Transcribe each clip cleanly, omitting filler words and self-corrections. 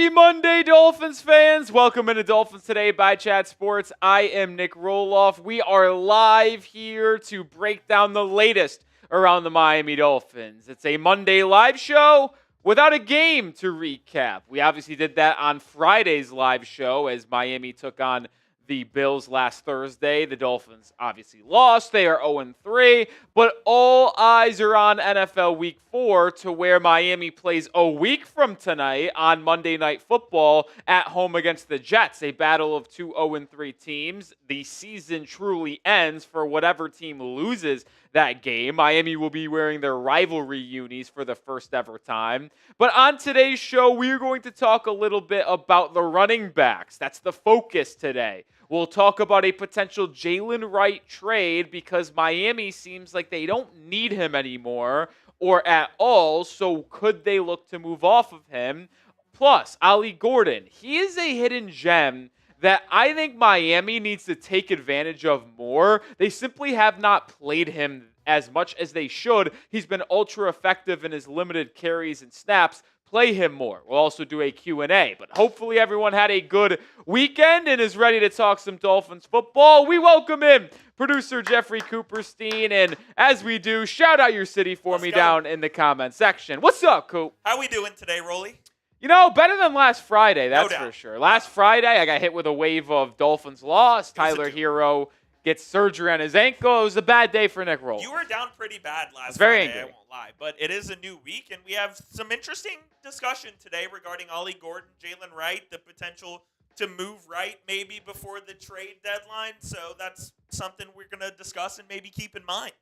Happy Monday, Dolphins fans. Welcome into Dolphins Today by Chat Sports. I am Nick Roloff. We are live here to break down the latest around the Miami Dolphins. It's a Monday live show without a game to recap. We obviously did that on Friday's live show as Miami took on the Bills last Thursday. The Dolphins obviously lost. They are 0-3, but all eyes are on NFL Week 4 to where Miami plays a week from tonight on Monday Night Football at home against the Jets, a battle of two 0-3 teams. The season truly ends for whatever team loses that game. Miami will be wearing their rivalry unis for the first ever time. But on today's show, we're going to talk a little bit about the running backs. That's the focus today. We'll talk about a potential Jaylen Wright trade because Miami seems like they don't need him anymore or at all, so could they look to move off of him? Plus, Ollie Gordon, he is a hidden gem that I think Miami needs to take advantage of more. They simply have not played him as much as they should. He's been ultra effective in his limited carries and snaps. Play him more. We'll also do a Q&A, but hopefully everyone had a good weekend and is ready to talk some Dolphins football. We welcome in producer Jeffrey Cooperstein, and as we do, shout out your city for me down in the comment section. What's up, Coop? How we doing today, Rolly? You know, better than last Friday, that's No for doubt. sure. Last Friday, I got hit with a wave of Dolphins loss. Tyler Hero gets surgery on his ankle. It was a bad day for Nick Roll. You were down pretty bad last very Friday, angry. I won't lie. But it is a new week, and we have some interesting discussion today regarding Ollie Gordon, Jaylen Wright, the potential to move Wright maybe before the trade deadline. So that's something we're going to discuss and maybe keep in mind.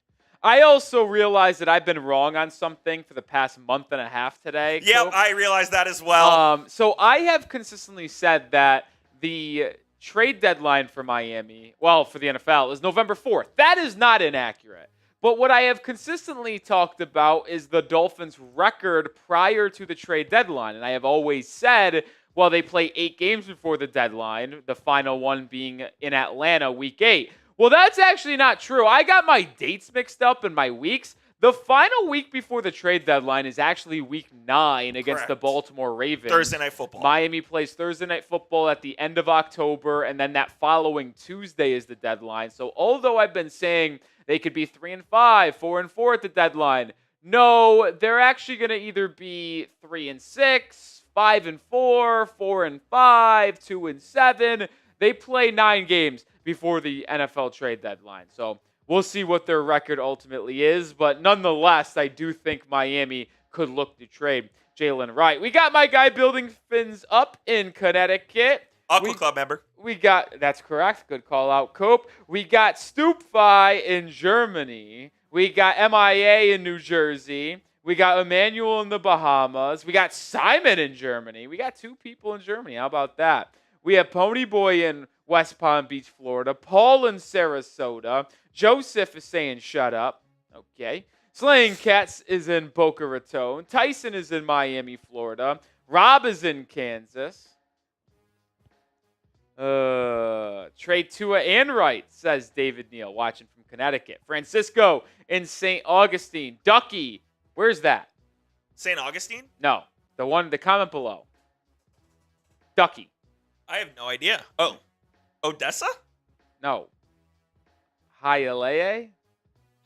I also realized that I've been wrong on something for the past month and a half today. Yep, Coop. I realized that as well. So I have consistently said that the trade deadline for Miami, well, for the NFL, is November 4th. That is not inaccurate. But what I have consistently talked about is the Dolphins' record prior to the trade deadline. And I have always said, well, they play 8 games before the deadline, the final one being in Atlanta, Week 8. Well, that's actually not true. I got my dates mixed up in my weeks. The final week before the trade deadline is actually Week 9 against the Baltimore Ravens. Thursday Night Football. Miami plays Thursday Night Football at the end of October, and then that following Tuesday is the deadline. So although I've been saying they could be 3-5, 4-4 at the deadline, no, they're actually going to either be 3-6, 5-4, 4-5, 2-7. They play 9 games before the NFL trade deadline. So we'll see what their record ultimately is. But nonetheless, I do think Miami could look to trade Jaylen Wright. We got my guy building Phins up in Connecticut. Aqua Club member. That's correct. Good call out, Cope. We got Stupfi in Germany. We got MIA in New Jersey. We got Emmanuel in the Bahamas. We got Simon in Germany. We got 2 people in Germany. How about that? We have Pony Boy in West Palm Beach, Florida. Paul in Sarasota. Joseph is saying shut up. Okay. Slaying Cats is in Boca Raton. Tyson is in Miami, Florida. Rob is in Kansas. Trade Tua and Wright, says David Neal, watching from Connecticut. Francisco in St. Augustine. Ducky, where's that? St. Augustine? No, the comment below. Ducky. I have no idea. Oh, Odessa? No. Hialeah?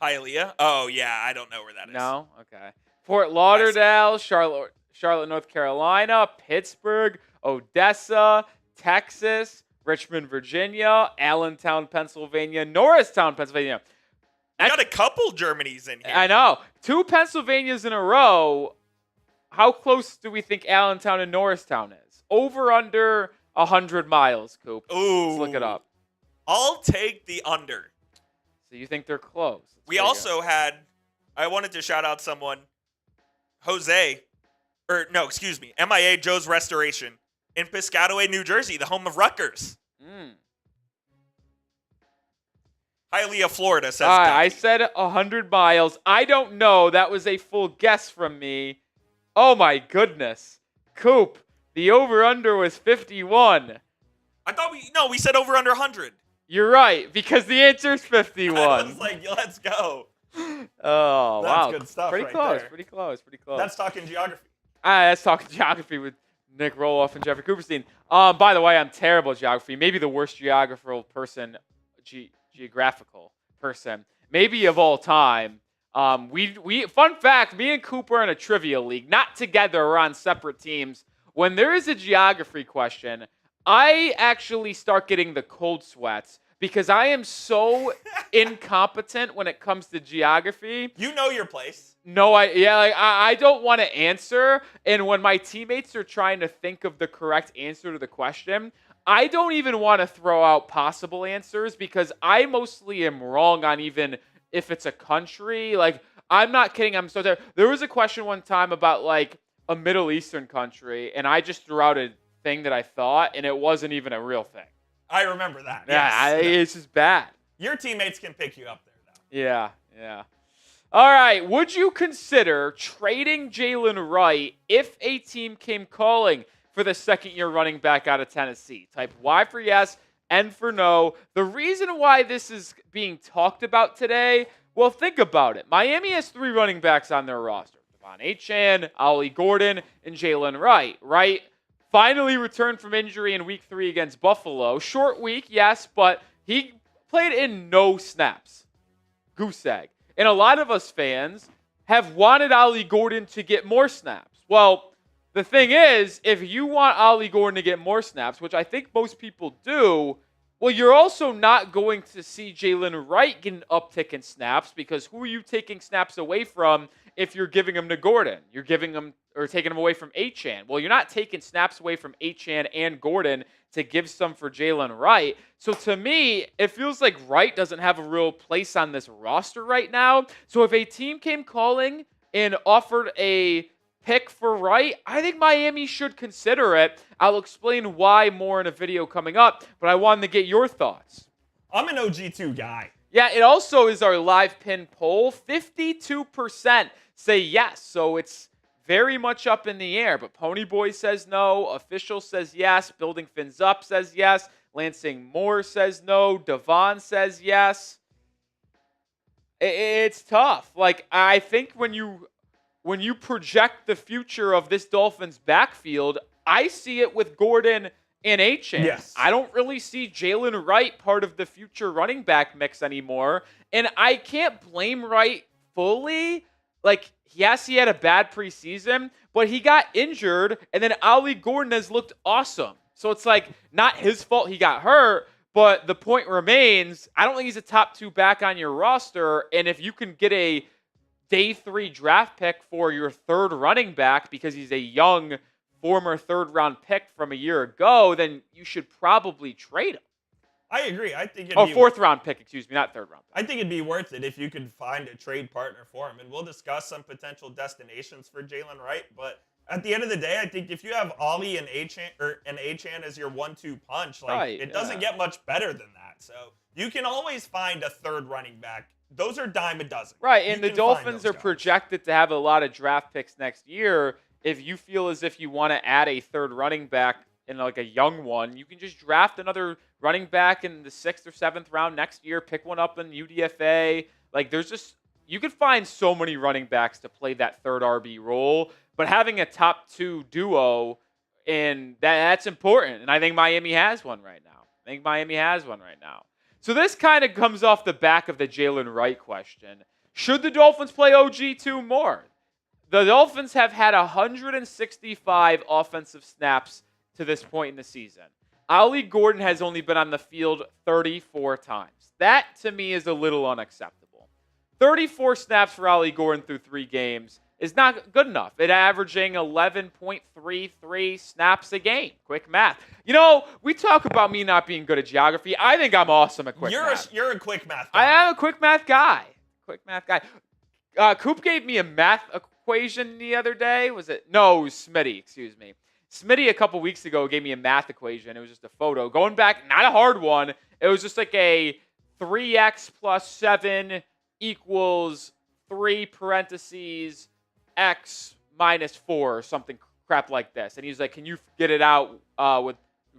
Hialeah? Oh, yeah, I don't know where that is. No? Okay. Fort Lauderdale, Charlotte, North Carolina, Pittsburgh, Odessa, Texas, Richmond, Virginia, Allentown, Pennsylvania, Norristown, Pennsylvania. You got a couple Germanys in here. I know. 2 Pennsylvanias in a row. How close do we think Allentown and Norristown is? Over, under 100 miles, Coop. Ooh. Let's look it up. I'll take the under. So you think they're close? We also had, I wanted to shout out someone, MIA Joe's Restoration in Piscataway, New Jersey, the home of Rutgers. Hialeah, Florida, says I said 100 miles. I don't know. That was a full guess from me. Oh, my goodness. Coop, the over-under was 51. I thought we said over under 100. You're right, because the answer is 51. I was like, let's go. Oh, That's wow. good stuff Pretty right close, there. pretty close. That's talking geography. That's talking geography with Nick Roloff and Jeffrey Cooperstein. By the way, I'm terrible at geography. Maybe the worst geographical person, geographical person, maybe of all time. We fun fact, me and Cooper are in a trivia league, not together, we're on separate teams. When there is a geography question, I actually start getting the cold sweats because I am so incompetent when it comes to geography. You know your place. No, I don't want to answer. And when my teammates are trying to think of the correct answer to the question, I don't even want to throw out possible answers because I mostly am wrong on even if it's a country. Like, I'm not kidding. I'm so tired. There was a question one time about like a Middle Eastern country, and I just threw out a thing that I thought, and it wasn't even a real thing. I remember that. Yeah, Yes. it's just bad. Your teammates can pick you up there, though. Yeah. All right. Would you consider trading Jaylen Wright if a team came calling for the second-year running back out of Tennessee? Type Y for yes, N for no. The reason why this is being talked about today, well, think about it. Miami has 3 running backs on their roster. De'Von Achane, Ollie Gordon, and Jaylen Wright. Wright finally returned from injury in Week 3 against Buffalo. Short week, yes, but he played in no snaps. Goose egg. And a lot of us fans have wanted Ollie Gordon to get more snaps. Well, the thing is, if you want Ollie Gordon to get more snaps, which I think most people do, well, you're also not going to see Jaylen Wright get an uptick in snaps because who are you taking snaps away from if you're giving them to Gordon? You're giving them or taking them away from Achane. Well, you're not taking snaps away from Achane and Gordon to give some for Jaylen Wright. So to me, it feels like Wright doesn't have a real place on this roster right now. So if a team came calling and offered a pick for Wright, I think Miami should consider it. I'll explain why more in a video coming up, but I wanted to get your thoughts. I'm an OG2 guy. Yeah, it also is our live pin poll. 52% say yes, so it's very much up in the air. But Ponyboy says no. Official says yes. Building Phins Up says yes. Lansing Moore says no. De'Von says yes. It's tough. Like, I think when you project the future of this Dolphins backfield, I see it with Gordon and Achane. Yes. I don't really see Jaylen Wright part of the future running back mix anymore. And I can't blame Wright fully. Like, yes, he had a bad preseason, but he got injured, and then Ollie Gordon has looked awesome. So it's like, not his fault he got hurt, but the point remains, I don't think he's a top 2 back on your roster. And if you can get a day 3 draft pick for your 3rd running back because he's a young former 3rd round pick from a year ago, then you should probably trade him. I agree. I think 4th round pick, excuse me, not 3rd round pick. I think it'd be worth it if you could find a trade partner for him. And we'll discuss some potential destinations for Jaylen Wright. But at the end of the day, I think if you have Ollie and Achane as your 1-2 punch, it doesn't get much better than that. So you can always find a 3rd running back. Those are dime a dozen. Right, and the Dolphins are projected to have a lot of draft picks next year. If you feel as if you want to add a 3rd running back in like a young one, you can just draft another running back in the 6th or 7th round next year, pick one up in UDFA. Like, you could find so many running backs to play that 3rd RB role, but having a top 2 duo, and that's important. And I think Miami has one right now. So this kind of comes off the back of the Jaylen Wright question. Should the Dolphins play OG2 more? The Dolphins have had 165 offensive snaps to this point in the season. Ollie Gordon has only been on the field 34 times. That, to me, is a little unacceptable. 34 snaps for Ollie Gordon through 3 games is not good enough. It averaging 11.33 snaps a game. Quick math. You know, we talk about me not being good at geography. I think I'm awesome at quick math. You're a quick math guy. I am a quick math guy. Coop gave me a math equation the other day. Was it? No, it was Smitty. Excuse me. Smitty a couple weeks ago gave me a math equation. It was just a photo. Going back, not a hard one. It was just like a 3x plus 7 equals 3 parentheses x minus 4 or something crap like this. And he's like, can you get it out with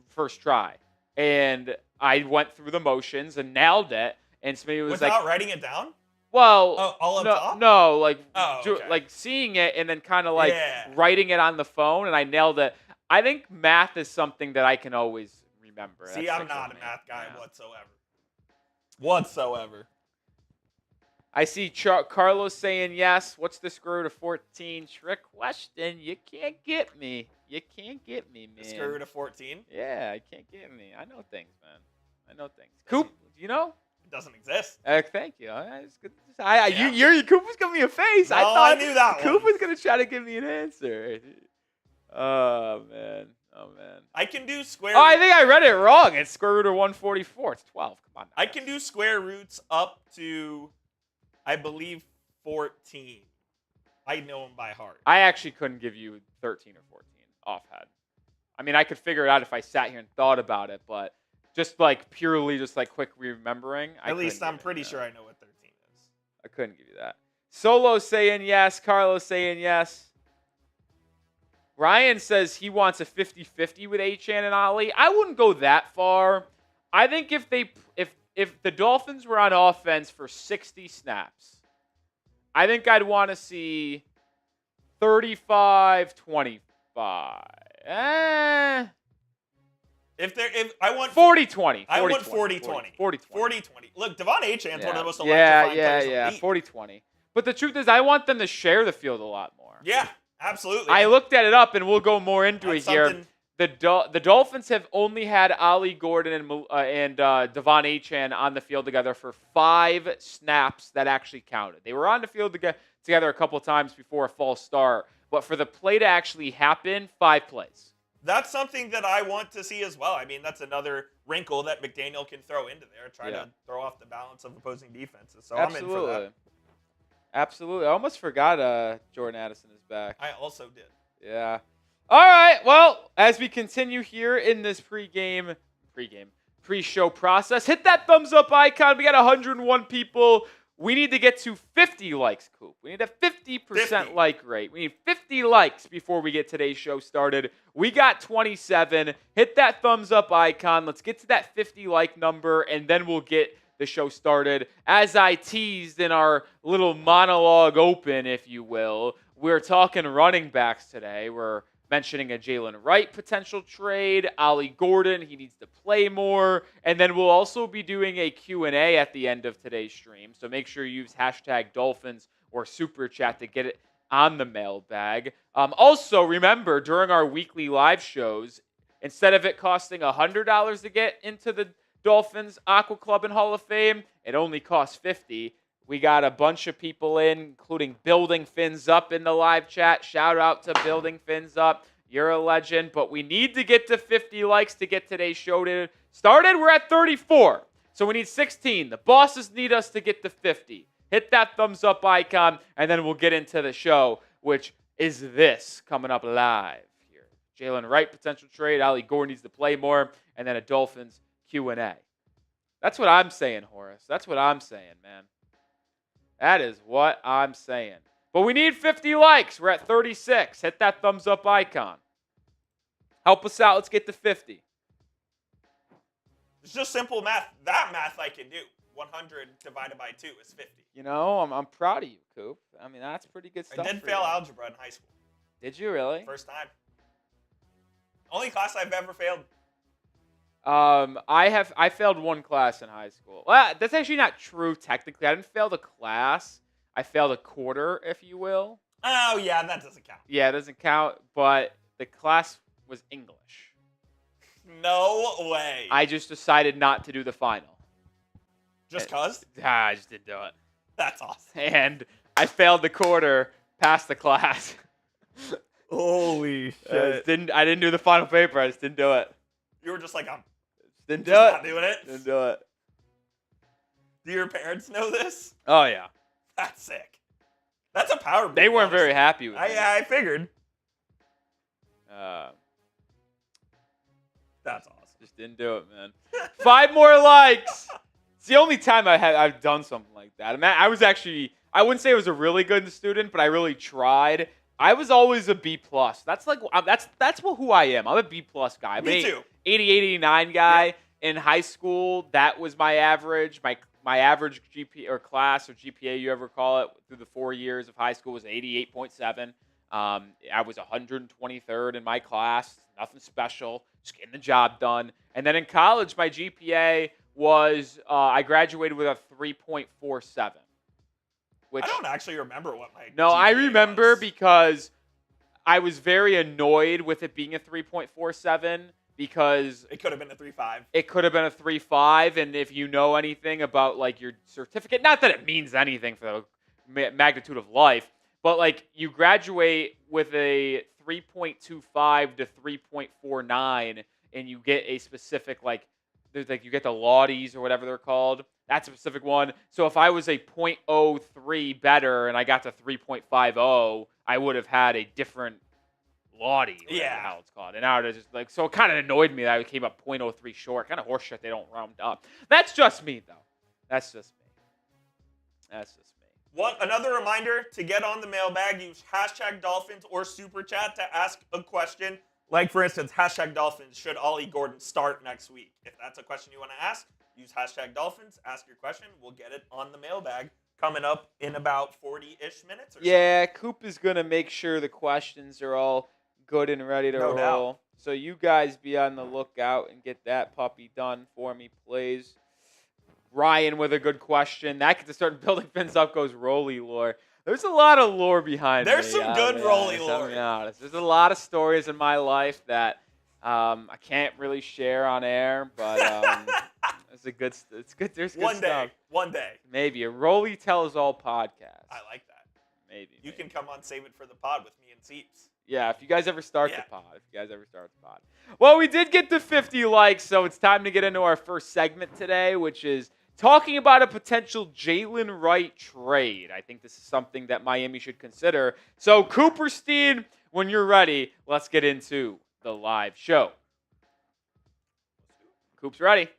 first try? And I went through the motions and nailed it. And Smitty was without writing it down? Well, all up top? No, okay. like seeing it and then kind of like writing it on the phone, and I nailed it. I think math is something that I can always remember. See, That I'm sticks with not a me. math guy Yeah. whatsoever. I see Carlos saying yes. What's the square root of 14? Trick question. You can't get me. You can't get me, man. The square root of 14? Yeah, I can't get me. I know things, man. I know things. Coop, do you know? It doesn't exist. Thank you. It's good. Yeah. Coop was giving me a face. No, I thought I knew that Coop one. was gonna try to give me an answer. Oh man. I can do square. Oh, I think I read it wrong. It's square root of 144. It's 12. Come on. I can do square roots up to, I believe, 14. I know them by heart. I actually couldn't give you 13 or 14 offhand. I mean, I could figure it out if I sat here and thought about it, but just like purely just like quick remembering. At least I'm pretty sure I know what 13 is. I couldn't give you that. Solo saying yes. Carlos saying yes. Ryan says he wants a 50-50 with Achane and Ollie. I wouldn't go that far. I think if the Dolphins were on offense for 60 snaps, I think I'd want to see 35-25. If I want 40-20. I want 40-20. 40-20. 40-20. Look, De'Von Achane's one of the most electrifying players Yeah. in the league. 40-20. But the truth is, I want them to share the field a lot more. Yeah, absolutely. I looked at it up, and we'll go more into That's it here. something- The Dolphins have only had Ollie Gordon and De'Von Achane on the field together for 5 snaps that actually counted. They were on the field together a couple times before a false start, but for the play to actually happen, 5 plays. That's something that I want to see as well. I mean, that's another wrinkle that McDaniel can throw into there, try to throw off the balance of opposing defenses. So I'm in for that. Absolutely. I almost forgot Jordan Addison is back. I also did. Yeah. All right. Well, as we continue here in this pre-show process, hit that thumbs up icon. We got 101 people. We need to get to 50 likes, Coop. We need a 50% like rate. We need 50 likes before we get today's show started. We got 27. Hit that thumbs up icon. Let's get to that 50 like number, and then we'll get the show started. As I teased in our little monologue open, if you will, we're talking running backs today. We're mentioning a Jaylen Wright potential trade, Ollie Gordon, he needs to play more, and then we'll also be doing a Q&A at the end of today's stream, so make sure you use hashtag Dolphins or Super Chat to get it on the mailbag. Also, remember, during our weekly live shows, instead of it costing $100 to get into the Dolphins Aqua Club and Hall of Fame, it only costs $50. We got a bunch of people in, including Building Phins Up in the live chat. Shout out to Building Phins Up. You're a legend. But we need to get to 50 likes to get today's show started. We're at 34. So we need 16. The bosses need us to get to 50. Hit that thumbs up icon, and then we'll get into the show, which is this coming up live here. Jaylen Wright potential trade. Ollie Gordon needs to play more. And then a Dolphins Q&A. That's what I'm saying, Horace. That's what I'm saying, man. That is what I'm saying. But we need 50 likes. We're at 36. Hit that thumbs up icon. Help us out. Let's get to 50. It's just simple math. That math I can do. 100 divided by 2 is 50. You know, I'm proud of you, Coop. I mean, that's pretty good stuff. I did fail algebra in high school. Did you really? First time. Only class I've ever failed. I failed one class in high school. Well, that's actually not true technically. I didn't fail the class. I failed a quarter, if you will. Oh, yeah, that doesn't count. Yeah, it doesn't count, but the class was English. No way. I just decided not to do the final. Just cause? I just didn't do it. That's awesome. And I failed the quarter, passed the class. Holy shit. I didn't do the final paper. I just didn't do it. You were just like, I'm Didn't do just it. not doing it. Didn't do it. Do your parents know this? Oh, yeah. That's sick. That's a power move. They weren't honestly. very happy with me. I figured. That's awesome. Just didn't do it, man. 5 more likes. It's the only time I've done something like that. I was actually, I wouldn't say I was a really good student, but I really tried. I was always a B+. That's who I am. I'm a B+ guy. Me too. 80, 89 guy. In high school, that was my average. My average GPA or class or GPA, you ever call it, through the 4 years of high school was 88.7. I was 123rd in my class, nothing special, just getting the job done. And then in college, my GPA was I graduated with a 3.47. Which, I don't actually remember what my no, GPA I remember was. because I was very annoyed with it being a 3.47 because It could have been a 3.5. it could have been a 3.5, and if you know anything about like your certificate, not that it means anything for the magnitude of life, but like you graduate with a 3.25 to 3.49, and you get a specific there's you get the laudes or whatever they're called. That's a specific one. So if I was a .03 better and I got to 3.50, I would have had a different laude, whatever the hell it's called. And now it's just so it kind of annoyed me that I came up .03 short. Kind of horseshit they don't round up. That's just me, though. That's just me. Another reminder to get on the mailbag, use hashtag Dolphins or Super Chat to ask a question. Like, for instance, hashtag Dolphins, should Ollie Gordon start next week? If that's a question you want to ask, use hashtag Dolphins, ask your question. We'll get it on the mailbag coming up in about 40-ish minutes or so. Yeah, Coop is going to make sure the questions are all good and ready to roll. Doubt. So you guys be on the lookout and get that puppy done for me, please. Ryan with a good question. That gets to start building Phins up goes Rolly lore. There's a lot of lore behind There's me. some good Rolly lore. There's a lot of stories in my life that I can't really share on air, but it's good. There's good stuff. One day. Maybe a Rolly Tells All podcast. I like that. Maybe. You can come on Save It for the Pod with me and Seeps. Yeah, if you guys ever start the pod. Well, we did get to 50 likes, so it's time to get into our first segment today, which is talking about a potential Jaylen Wright trade. I think this is something that Miami should consider. So, Cooperstein, when you're ready, let's get into the live show. Coop's ready.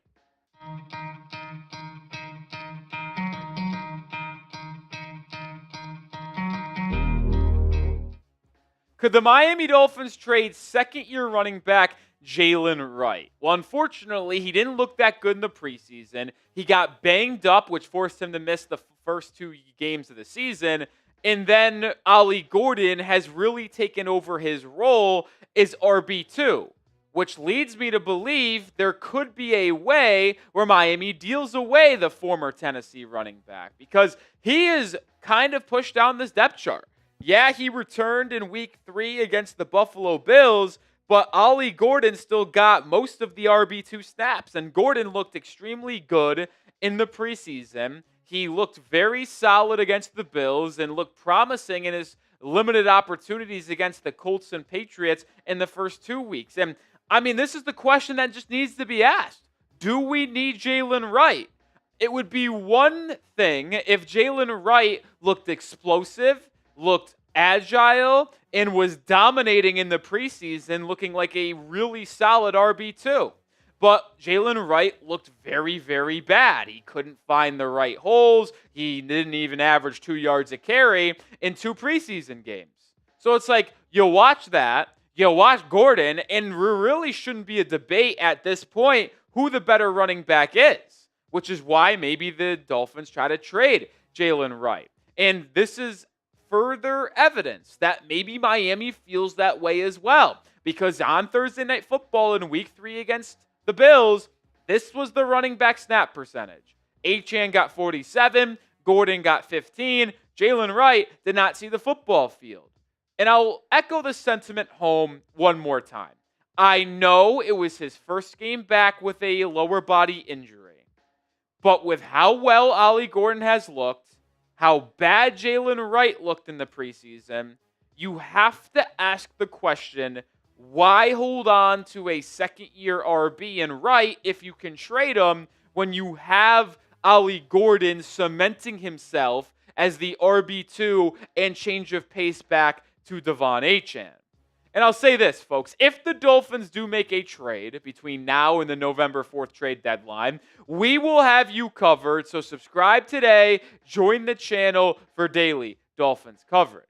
Could the Miami Dolphins trade second-year running back Jaylen Wright? Well, unfortunately, he didn't look that good in the preseason. He got banged up, which forced him to miss the first 2 games of the season. And then Ollie Gordon has really taken over his role as RB2, which leads me to believe there could be a way where Miami deals away the former Tennessee running back because he is kind of pushed down this depth chart. Yeah, he returned in week 3 against the Buffalo Bills, but Ollie Gordon still got most of the RB2 snaps, and Gordon looked extremely good in the preseason. He looked very solid against the Bills and looked promising in his limited opportunities against the Colts and Patriots in the first 2 weeks. And, I mean, this is the question that just needs to be asked. Do we need Jaylen Wright? It would be one thing if Jaylen Wright looked explosive, looked agile, and was dominating in the preseason, looking like a really solid RB2. But Jaylen Wright looked very, very bad. He couldn't find the right holes. He didn't even average 2 yards a carry in 2 preseason games. So it's like, you watch that, you watch Gordon, and there really shouldn't be a debate at this point who the better running back is, which is why maybe the Dolphins try to trade Jaylen Wright. And this is further evidence that maybe Miami feels that way as well. Because on Thursday Night Football in Week 3 against the Bills, this was the running back snap percentage. Achane got 47, Gordon got 15, Jaylen Wright did not see the football field. And I'll echo the sentiment home one more time. I know it was his first game back with a lower body injury. But with how well Ollie Gordon has looked, how bad Jaylen Wright looked in the preseason, you have to ask the question, why hold on to a second-year RB in Wright if you can trade him when you have Ollie Gordon cementing himself as the RB2 and change of pace back to De'Von Achane? And I'll say this, folks. If the Dolphins do make a trade between now and the November 4th trade deadline, we will have you covered. So subscribe today. Join the channel for daily Dolphins coverage.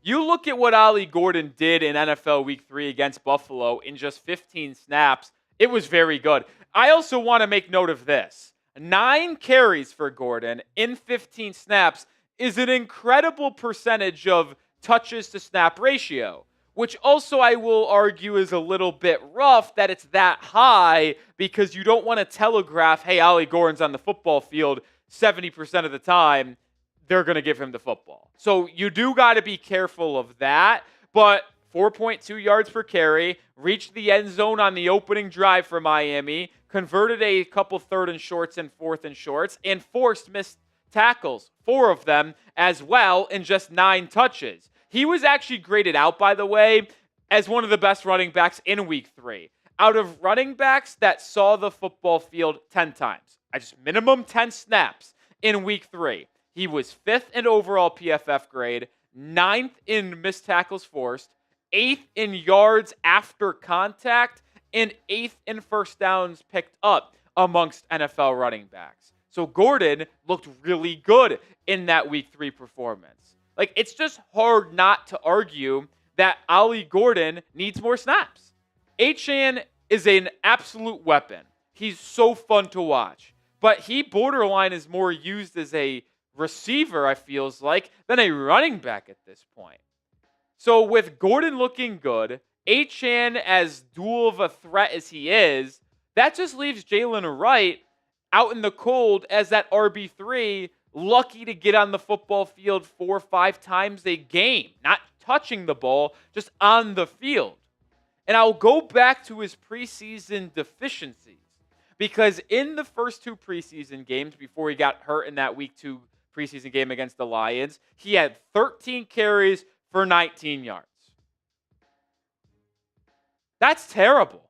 You look at what Ollie Gordon did in NFL Week 3 against Buffalo in just 15 snaps. It was very good. I also want to make note of this. 9 carries for Gordon in 15 snaps is an incredible percentage of touches to snap ratio, which also I will argue is a little bit rough that it's that high because you don't want to telegraph, hey, Ollie Gordon's on the football field 70% of the time. They're going to give him the football. So you do got to be careful of that. But 4.2 yards per carry, reached the end zone on the opening drive for Miami, converted a couple third and shorts and fourth and shorts, and forced missed tackles, 4 of them as well, in just 9 touches. He was actually graded out, by the way, as one of the best running backs in week 3. Out of running backs that saw the football field 10 times, just minimum 10 snaps in week 3. He was 5th in overall PFF grade, 9th in missed tackles forced, 8th in yards after contact, and 8th in first downs picked up amongst NFL running backs. So Gordon looked really good in that week 3 performance. Like, it's just hard not to argue that Ollie Gordon needs more snaps. Achane is an absolute weapon. He's so fun to watch. But he borderline is more used as a receiver, I feels like, than a running back at this point. So with Gordon looking good, Achane as dual of a threat as he is, that just leaves Jaylen Wright out in the cold as that RB3, lucky to get on the football field 4 or 5 times a game, not touching the ball, just on the field. And I'll go back to his preseason deficiencies because in the first 2 preseason games before he got hurt in that week 2 preseason game against the Lions, he had 13 carries for 19 yards. That's terrible.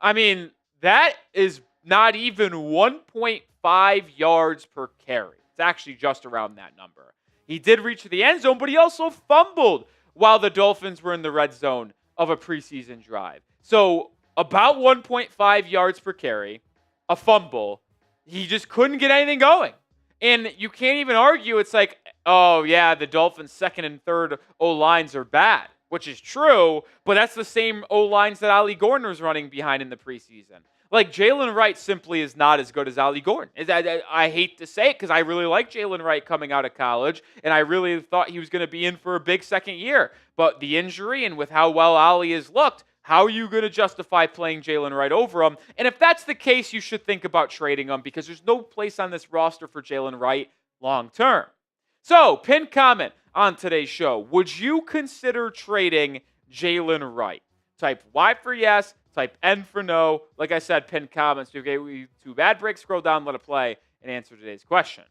I mean, that is not even 1.5 yards per carry. It's actually just around that number. He did reach the end zone, but he also fumbled while the Dolphins were in the red zone of a preseason drive. So about 1.5 yards per carry, a fumble. He just couldn't get anything going. And you can't even argue. It's like, oh, yeah, the Dolphins' second and third O-lines are bad, which is true, but that's the same O-lines that Ollie Gordon was running behind in the preseason. Like, Jaylen Wright simply is not as good as Ollie Gordon. I hate to say it because I really like Jaylen Wright coming out of college, and I really thought he was going to be in for a big second year. But the injury and with how well Ollie has looked, how are you going to justify playing Jaylen Wright over him? And if that's the case, you should think about trading him because there's no place on this roster for Jaylen Wright long term. So, pin comment on today's show. Would you consider trading Jaylen Wright? Type Y for yes, type N for no. Like I said, pin comments. If you get 2 bad breaks, scroll down, let it play, and answer today's question.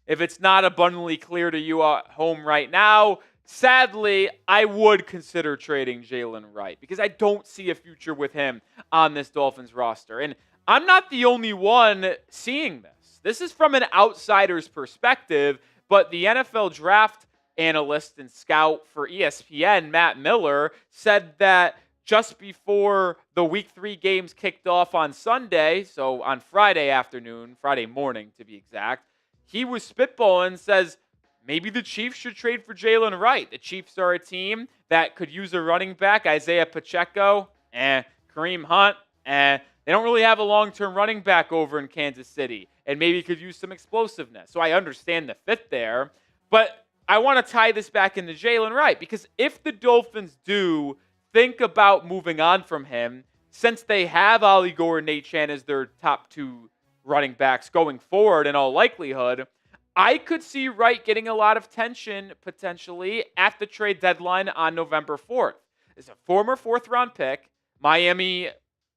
If it's not abundantly clear to you at home right now, sadly, I would consider trading Jaylen Wright because I don't see a future with him on this Dolphins roster. And I'm not the only one seeing this. This is from an outsider's perspective, but the NFL draft analyst and scout for ESPN, Matt Miller, said that just before the Week 3 games kicked off on Sunday, so on Friday afternoon, Friday morning to be exact, he was spitballing, says, maybe the Chiefs should trade for Jaylen Wright. The Chiefs are a team that could use a running back. Isaiah Pacheco, Kareem Hunt, they don't really have a long-term running back over in Kansas City, and maybe could use some explosiveness. So I understand the fit there, but I want to tie this back into Jaylen Wright because if the Dolphins do think about moving on from him, since they have Ollie Gordon and Achane as their top 2 running backs going forward in all likelihood, I could see Wright getting a lot of tension potentially at the trade deadline on November 4th. As a former 4th-round pick, Miami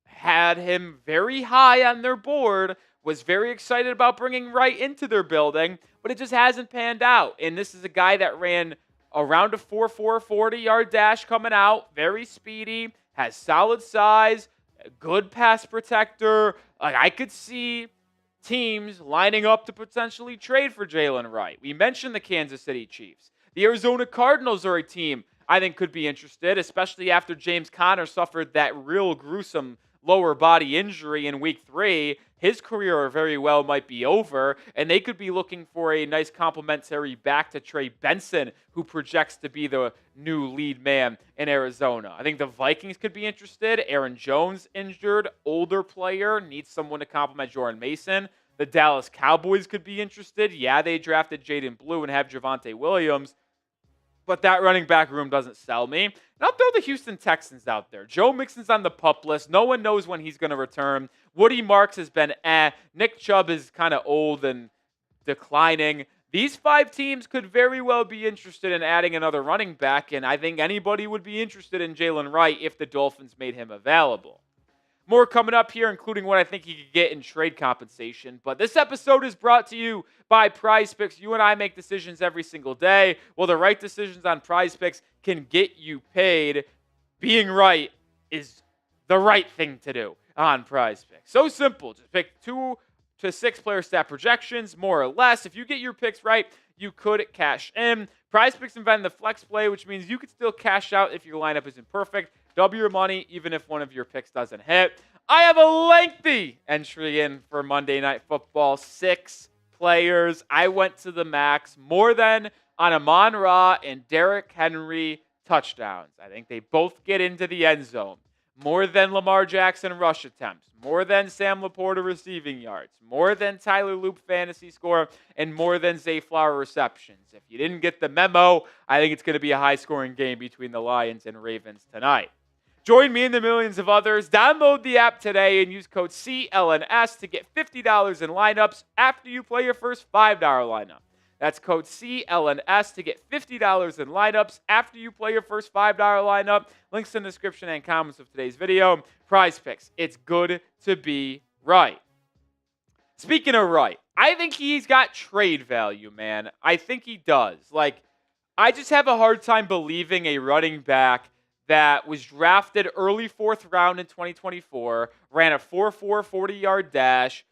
had him very high on their board, was very excited about bringing Wright into their building, but it just hasn't panned out. And this is a guy that ran around a 4.4 40-yard dash coming out, very speedy, has solid size, good pass protector. Like, I could see teams lining up to potentially trade for Jaylen Wright. We mentioned the Kansas City Chiefs. The Arizona Cardinals are a team I think could be interested, especially after James Conner suffered that real gruesome lower body injury in week 3. His career very well might be over, and they could be looking for a nice complementary back to Trey Benson, who projects to be the new lead man in Arizona. I think the Vikings could be interested. Aaron Jones injured, older player, needs someone to complement Jordan Mason. The Dallas Cowboys could be interested. Yeah, they drafted Jaden Blue and have Javonte Williams. but that running back room doesn't sell me. And I'll throw the Houston Texans out there. Joe Mixon's on the PUP list. No one knows when he's going to return. Woody Marks has been Nick Chubb is kind of old and declining. These 5 teams could very well be interested in adding another running back, and I think anybody would be interested in Jaylen Wright if the Dolphins made him available. More coming up here, including what I think he could get in trade compensation. But this episode is brought to you by Prize Picks. You and I make decisions every single day. Well, the right decisions on Prize Picks can get you paid. Being right is the right thing to do on Prize Picks. So simple. Just pick 2 to 6 player stat projections, more or less. If you get your picks right, you could cash in. Prize Picks invented the flex play, which means you could still cash out if your lineup isn't perfect. Double your money even if one of your picks doesn't hit. I have a lengthy entry in for Monday Night Football. 6 players. I went to the max. More than on Amon-Ra and Derrick Henry touchdowns. I think they both get into the end zone. More than Lamar Jackson rush attempts. More than Sam Laporta receiving yards. More than Tyler Loop fantasy score. And more than Zay Flower receptions. If you didn't get the memo, I think it's going to be a high-scoring game between the Lions and Ravens tonight. Join me and the millions of others. Download the app today and use code CLNS to get $50 in lineups after you play your first $5 lineup. That's code CLNS to get $50 in lineups after you play your first $5 lineup. Links in the description and comments of today's video. Prize Picks. It's good to be right. Speaking of right, I think he's got trade value, man. I think he does. I just have a hard time believing a running back that was drafted early 4th round in 2024, ran a 4.4 40-yard dash,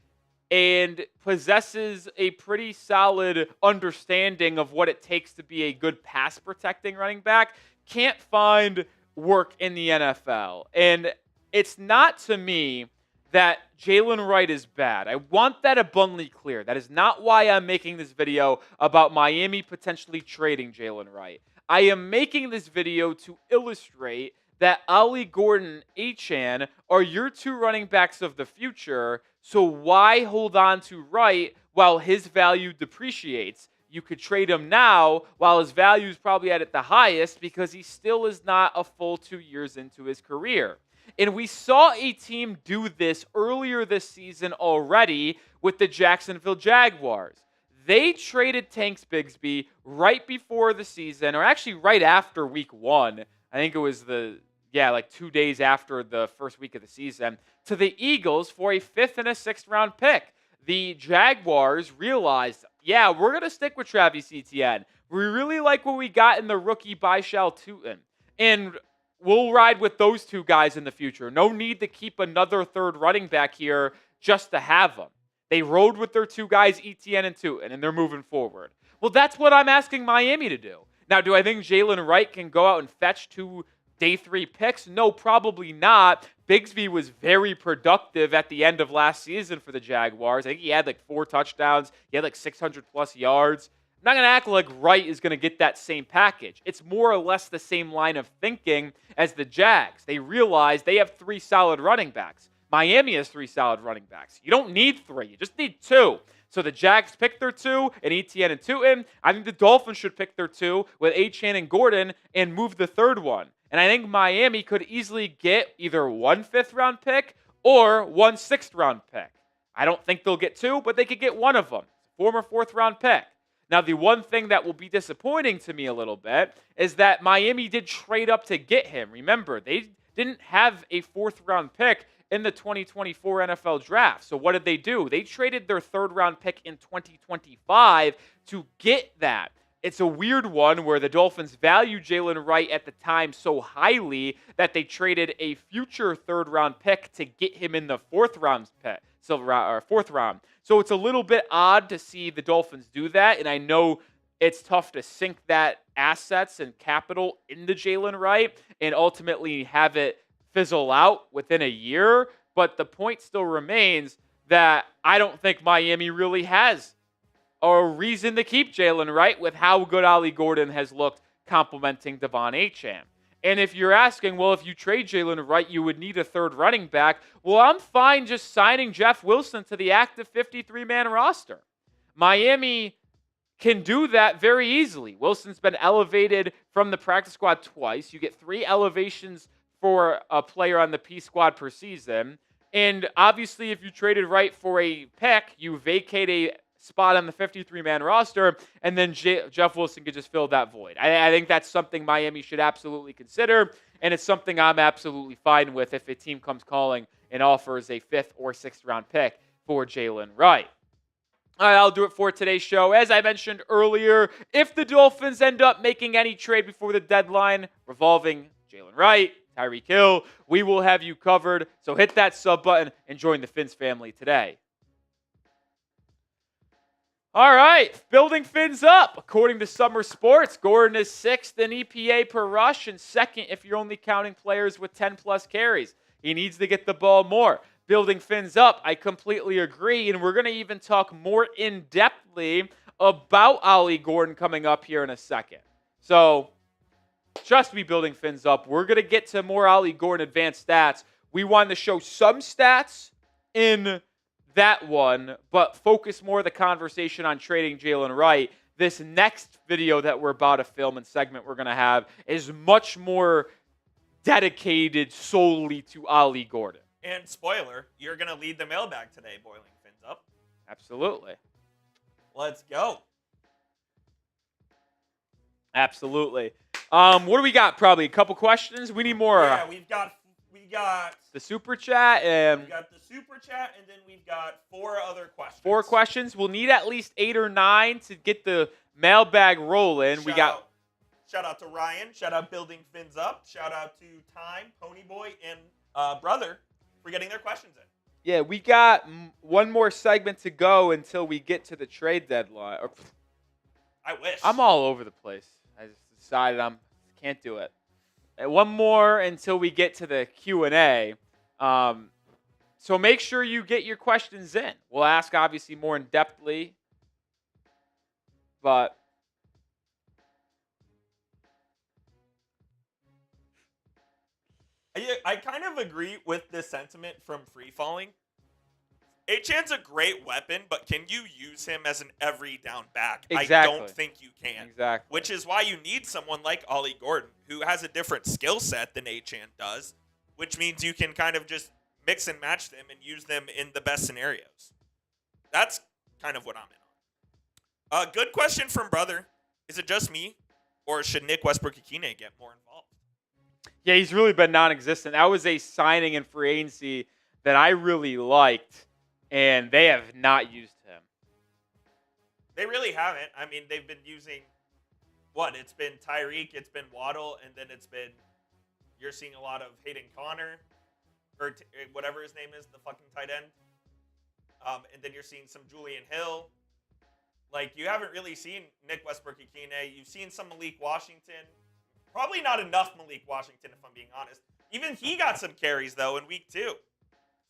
and possesses a pretty solid understanding of what it takes to be a good pass-protecting running back, can't find work in the NFL. And it's not to me that Jaylen Wright is bad. I want that abundantly clear. That is not why I'm making this video about Miami potentially trading Jaylen Wright. I am making this video to illustrate that Ollie Gordon, Achane are your 2 running backs of the future, so why hold on to Wright while his value depreciates? You could trade him now while his value is probably at the highest because he still is not a full 2 years into his career. And we saw a team do this earlier this season already with the Jacksonville Jaguars. They traded Tanks Bigsby right before the season, or actually right after week 1. I think it was 2 days after the first week of the season, to the Eagles for a 5th and a 6th round pick. The Jaguars realized, we're going to stick with Travis Etienne. We really like what we got in the rookie Byshal Tootin. And we'll ride with those 2 guys in the future. No need to keep another 3rd running back here just to have them. They rode with their 2 guys, Etienne and Tootin, and they're moving forward. Well, that's what I'm asking Miami to do. Now, do I think Jaylen Wright can go out and fetch 2 day 3 picks? No, probably not. Bigsby was very productive at the end of last season for the Jaguars. I think he had 4 touchdowns. He had 600-plus yards. I'm not going to act like Wright is going to get that same package. It's more or less the same line of thinking as the Jags. They realize they have 3 solid running backs. Miami has 3 solid running backs. You don't need 3. You just need 2. So the Jags pick their 2 and Etienne and Tootin. I think the Dolphins should pick their 2 with Achane and Gordon and move the 3rd one. And I think Miami could easily get either 1 5th-round pick or 1 6th-round pick. I don't think they'll get 2, but they could get one of them. Former 4th-round pick. Now, the one thing that will be disappointing to me a little bit is that Miami did trade up to get him. Remember, they didn't have a 4th-round pick in the 2024 NFL draft. So what did they do? They traded their 3rd-round pick in 2025 to get that. It's a weird one where the Dolphins valued Jaylen Wright at the time so highly that they traded a future 3rd-round pick to get him in the 4th-round pick, so 4th round. So it's a little bit odd to see the Dolphins do that, and I know it's tough to sink that assets and capital into Jaylen Wright and ultimately have it fizzle out within a year, but the point still remains that I don't think Miami really has a reason to keep Jaylen Wright with how good Ollie Gordon has looked complimenting De'Von Achane. And if you're asking, well, if you trade Jaylen Wright, you would need a 3rd running back. Well, I'm fine just signing Jeff Wilson to the active 53-man roster. Miami can do that very easily. Wilson's been elevated from the practice squad twice. You get 3 elevations for a player on the P squad per season. And obviously, if you traded Wright for a pick, you vacate a spot on the 53-man roster, and then Jeff Wilson could just fill that void. I think that's something Miami should absolutely consider, and it's something I'm absolutely fine with if a team comes calling and offers a 5th or 6th round pick for Jaylen Wright. All right, I'll do it for today's show. As I mentioned earlier, if the Dolphins end up making any trade before the deadline revolving Jaylen Wright, Tyreek Hill, we will have you covered. So hit that sub button and join the Phins family today. All right, building Phins up. According to Summer Sports, Gordon is 6th in EPA per rush and 2nd if you're only counting players with 10-plus carries. He needs to get the ball more. Building Phins up, I completely agree, and we're going to even talk more in-depthly about Ollie Gordon coming up here in a second. So, trust me, building Phins up. We're going to get to more Ollie Gordon advanced stats. We wanted to show some stats in that one, but focus more of the conversation on trading Jaylen Wright. This next video that we're about to film and segment we're going to have is much more dedicated solely to Ollie Gordon. And spoiler, you're going to lead the mailbag today, boiling Phins up. Absolutely. Let's go. Absolutely. What do we got? Probably a couple questions. We need more. Yeah, we got the super chat and we got the super chat, and then we've got 4 other questions. 4 questions. We'll need at least 8 or 9 to get the mailbag rolling. Shout out to Ryan. Shout out Building Phins Up. Shout out to Time, Ponyboy, and Brother for getting their questions in. Yeah, we got one more segment to go until we get to the trade deadline. I wish. I'm all over the place. I just decided can't do it. And one more until we get to the Q&A. So make sure you get your questions in. We'll ask obviously more in-depthly, but I kind of agree with this sentiment from Free Falling. Achane's a great weapon, but can you use him as an every down back? Exactly. I don't think you can. Exactly. Which is why you need someone like Ollie Gordon, who has a different skill set than Achane does, which means you can kind of just mix and match them and use them in the best scenarios. That's kind of what I'm in on. Good question from Brother. Is it just me, or should Nick Westbrook-Akine get more involved? Yeah, he's really been non-existent. That was a signing in free agency that I really liked, and they have not used him. They really haven't. I mean, they've been using, it's been Tyreek, it's been Waddle, and then you're seeing a lot of Hayden Connor, or whatever his name is, the fucking tight end. And then you're seeing some Julian Hill. Like, you haven't really seen Nick Westbrook-Akine. You've seen some Malik Washington. Probably not enough Malik Washington, if I'm being honest. Even he got some carries, though, in week 2.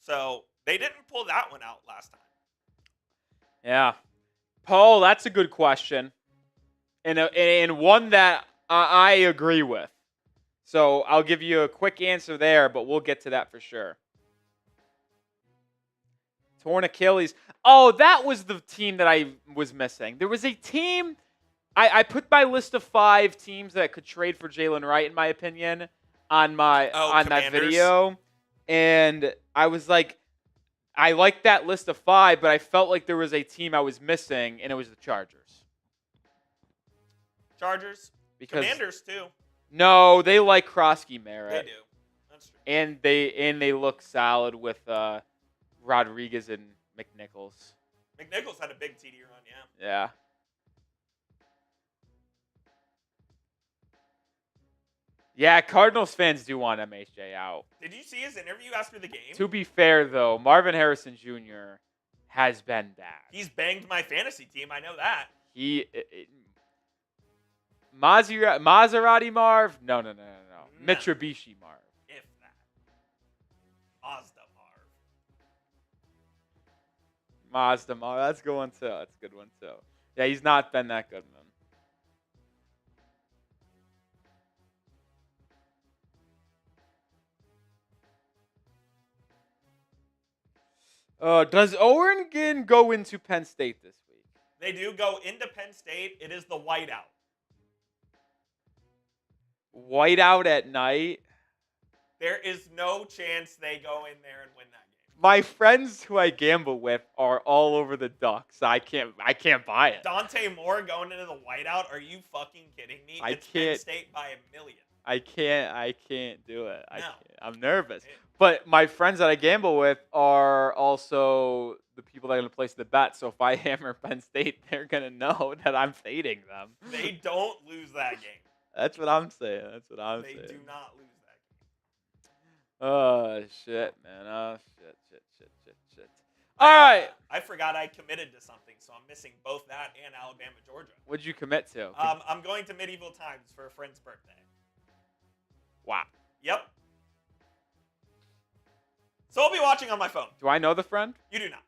So they didn't pull that one out last time. Yeah. Paul, that's a good question. And one that I agree with. So I'll give you a quick answer there, but we'll get to that for sure. Torn Achilles. Oh, that was the team that I was missing. There was a team. I put my list of 5 teams that could trade for Jaylen Wright, in my opinion, on that video. And I was like, I liked that list of 5, but I felt like there was a team I was missing, and it was the Chargers. Commanders, too. No, they like Krosky Merritt. They do. That's true. And they look solid with Rodriguez and McNichols. McNichols had a big TD run, yeah. Yeah. Yeah, Cardinals fans do want MHJ out. Did you see his interview after the game? To be fair, though, Marvin Harrison Jr. has been bad. He's banged my fantasy team. I know that. Maserati Marv? No. Mitsubishi Marv. If that. Mazda Marv. Mazda Marv. That's a good one, too. That's a good one, too. Yeah, he's not been that good, man. Does Oregon go into Penn State this week? They do go into Penn State. It is the whiteout. Whiteout at night. There is no chance they go in there and win that game. My friends who I gamble with are all over the Ducks. I can't buy it. Dante Moore going into the whiteout? Are you fucking kidding me? It's Penn State by a million. I can't do it. No. I'm nervous. But my friends that I gamble with are also the people that are going to place the bet. So if I hammer Penn State, they're going to know that I'm fading them. They don't lose that game. That's what I'm saying. They do not lose that game. Oh, shit, man. Oh, shit. All right. I forgot I committed to something, so I'm missing both that and Alabama, Georgia. What'd you commit to? I'm going to Medieval Times for a friend's birthday. Wow. Yep. So I'll be watching on my phone. Do I know the friend? You do not.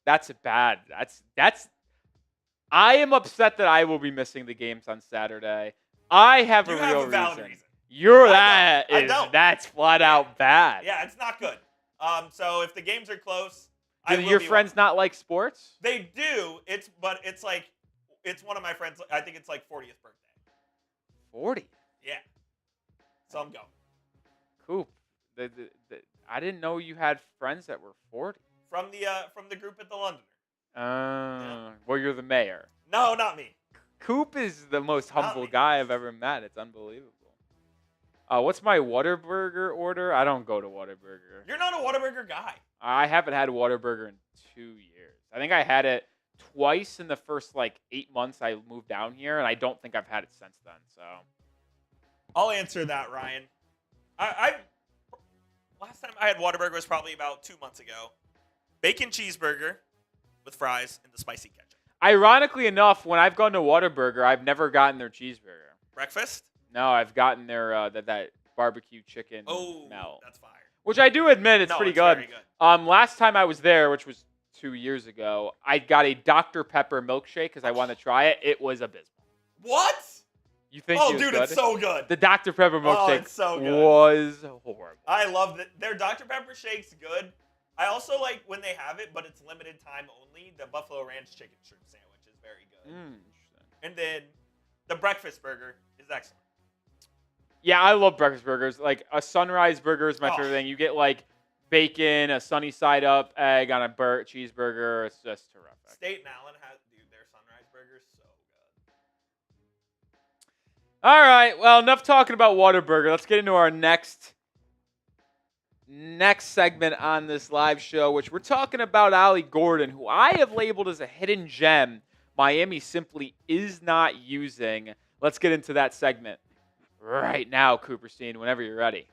That's bad. That's. I am upset that I will be missing the games on Saturday. I have a real valid reason. Reason. That's flat out bad. Yeah, it's not good. So if the games are close, do your friends not like sports? They do. It's one of my friends. I think it's like 40th birthday. 40. Yeah. So I'm going. Cool. I didn't know you had friends that were 40. From the group at the Londoner. Yeah. Well, you're the mayor. No, not me. Coop is the most humble guy I've ever met. It's unbelievable. What's my Whataburger order? I don't go to Whataburger. You're not a Whataburger guy. I haven't had Whataburger in 2 years. I think I had it twice in the first 8 months I moved down here, and I don't think I've had it since then. So I'll answer that, Ryan. I last time I had Whataburger was probably about 2 months ago. Bacon cheeseburger with fries and the spicy ketchup. Ironically enough, when I've gone to Whataburger, I've never gotten their cheeseburger. Breakfast? No, I've gotten their that barbecue chicken melt. That's fire. Which I do admit it's pretty good. Very good. Last time I was there, which was 2 years ago, I got a Dr. Pepper milkshake because I wanted to try it. It was abysmal. What? You think? Oh, dude, it's so good. The Dr. Pepper milkshake was horrible. I love it. Their Dr. Pepper shake's good. I also like when they have it, but it's limited time only. The Buffalo Ranch chicken shrimp sandwich is very good. Interesting. And then the breakfast burger is excellent. Yeah, I love breakfast burgers. Like a sunrise burger is my favorite thing. You get bacon, a sunny side up egg on a cheeseburger. It's just terrific. Staten Island has, their sunrise burger is so good. All right, well, enough talking about Whataburger. Let's get into our next segment on this live show, which we're talking about Ollie Gordon, who I have labeled as a hidden gem Miami simply is not using. Let's get into that segment right now, Cooperstein, whenever you're ready.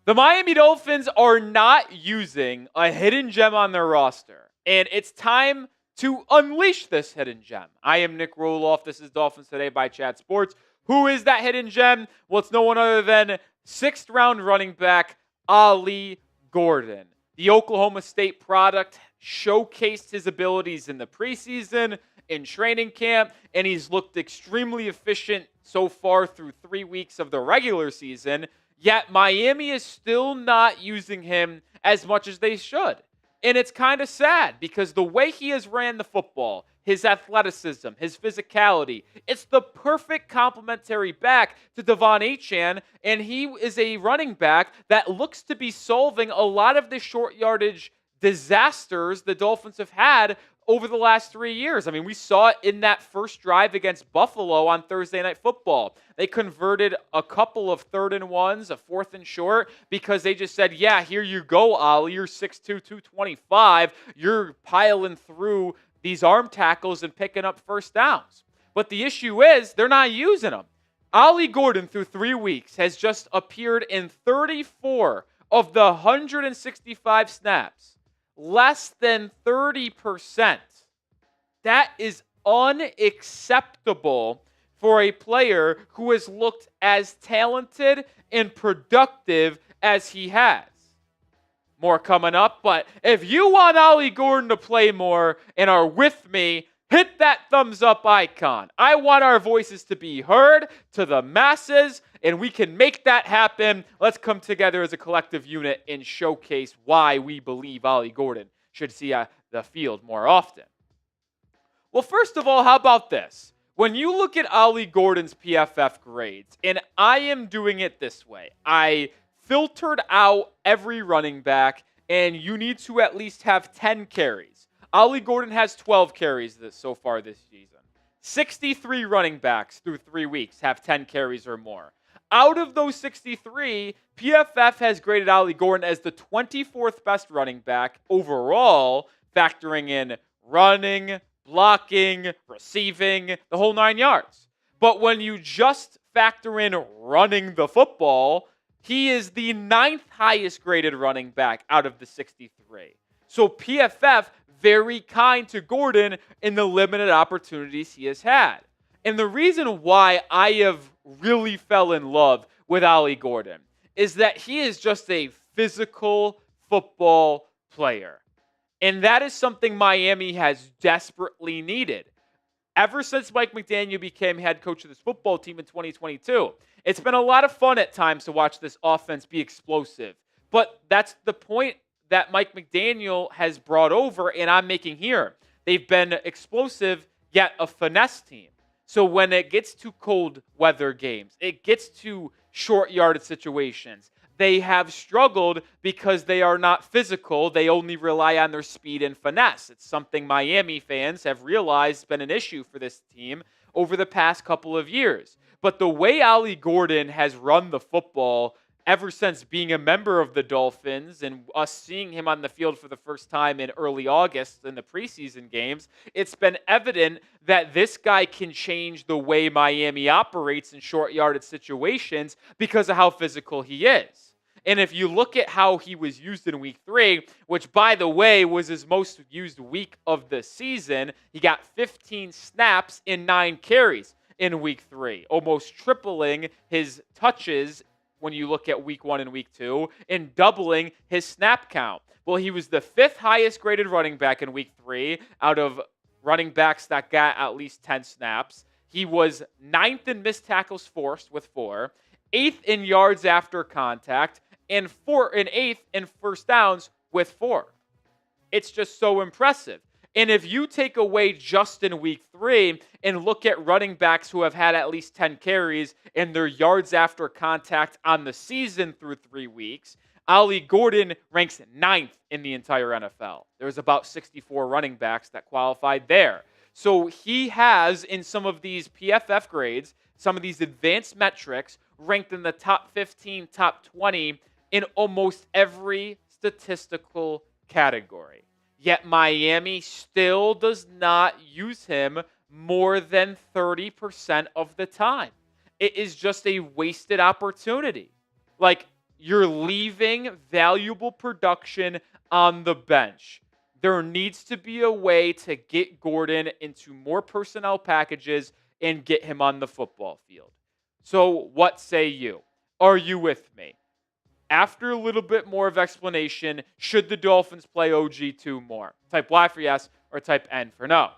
The Miami Dolphins are not using a hidden gem on their roster, and it's time to unleash this hidden gem. I am Nick Roloff. This is Dolphins Today by Chat Sports. Who is that hidden gem? Well, it's no one other than sixth-round running back Ollie Gordon. The Oklahoma State product showcased his abilities in the preseason, in training camp, and he's looked extremely efficient so far through 3 weeks of the regular season, yet Miami is still not using him as much as they should. And it's kind of sad because the way he has ran the football, his athleticism, his physicality, it's the perfect complementary back to De'Von Achane, and he is a running back that looks to be solving a lot of the short yardage disasters the Dolphins have had over the last 3 years. I mean, we saw it in that first drive against Buffalo on Thursday Night Football. They converted a couple of 3rd and 1s, a 4th and short, because they just said, yeah, here you go, Ollie. You're 6'2", 225. You're piling through these arm tackles and picking up first downs. But the issue is they're not using them. Ollie Gordon, through 3 weeks, has just appeared in 34 of the 165 snaps. Less than 30%. That is unacceptable for a player who has looked as talented and productive as he has. More coming up, but if you want Ollie Gordon to play more and are with me, hit that thumbs up icon. I want our voices to be heard to the masses, and we can make that happen. Let's come together as a collective unit and showcase why we believe Ollie Gordon should see the field more often. Well, first of all, how about this? When you look at Ollie Gordon's PFF grades, and I am doing it this way, I filtered out every running back, and you need to at least have 10 carries. Ollie Gordon has 12 carries so far this season. 63 running backs through 3 weeks have 10 carries or more. Out of those 63, PFF has graded Ollie Gordon as the 24th best running back overall, factoring in running, blocking, receiving, the whole 9 yards. But when you just factor in running the football, he is the 9th highest graded running back out of the 63. So PFF, very kind to Gordon in the limited opportunities he has had. And the reason why I have really fell in love with Ollie Gordon is that he is just a physical football player. And that is something Miami has desperately needed. Ever since Mike McDaniel became head coach of this football team in 2022, it's been a lot of fun at times to watch this offense be explosive. But that's the point that Mike McDaniel has brought over, and I'm making here. They've been explosive, yet a finesse team. So when it gets to cold weather games, it gets to short yardage situations, they have struggled because they are not physical. They only rely on their speed and finesse. It's something Miami fans have realized has been an issue for this team over the past couple of years. But the way Ollie Gordon has run the football ever since being a member of the Dolphins and us seeing him on the field for the first time in early August in the preseason games, it's been evident that this guy can change the way Miami operates in short yardage situations because of how physical he is. And if you look at how he was used in week 3, which, by the way, was his most used week of the season, he got 15 snaps and 9 carries in week 3, almost tripling his touches when you look at week 1 and week 2, and doubling his snap count. Well, he was the 5th highest graded running back in week 3 out of running backs that got at least 10 snaps. He was 9th in missed tackles forced with 4, 8th in yards after contact, and 8th in first downs with 4. It's just so impressive. And if you take away just in week 3 and look at running backs who have had at least 10 carries and their yards after contact on the season through 3 weeks, Ollie Gordon ranks 9th in the entire NFL. There's about 64 running backs that qualified there. So he has, in some of these PFF grades, some of these advanced metrics, ranked in the top 15, top 20 in almost every statistical category. Yet Miami still does not use him more than 30% of the time. It is just a wasted opportunity. Like, you're leaving valuable production on the bench. There needs to be a way to get Gordon into more personnel packages and get him on the football field. So what say you? Are you with me? After a little bit more of explanation, should the Dolphins play OG2 more? Type Y for yes or type N for no.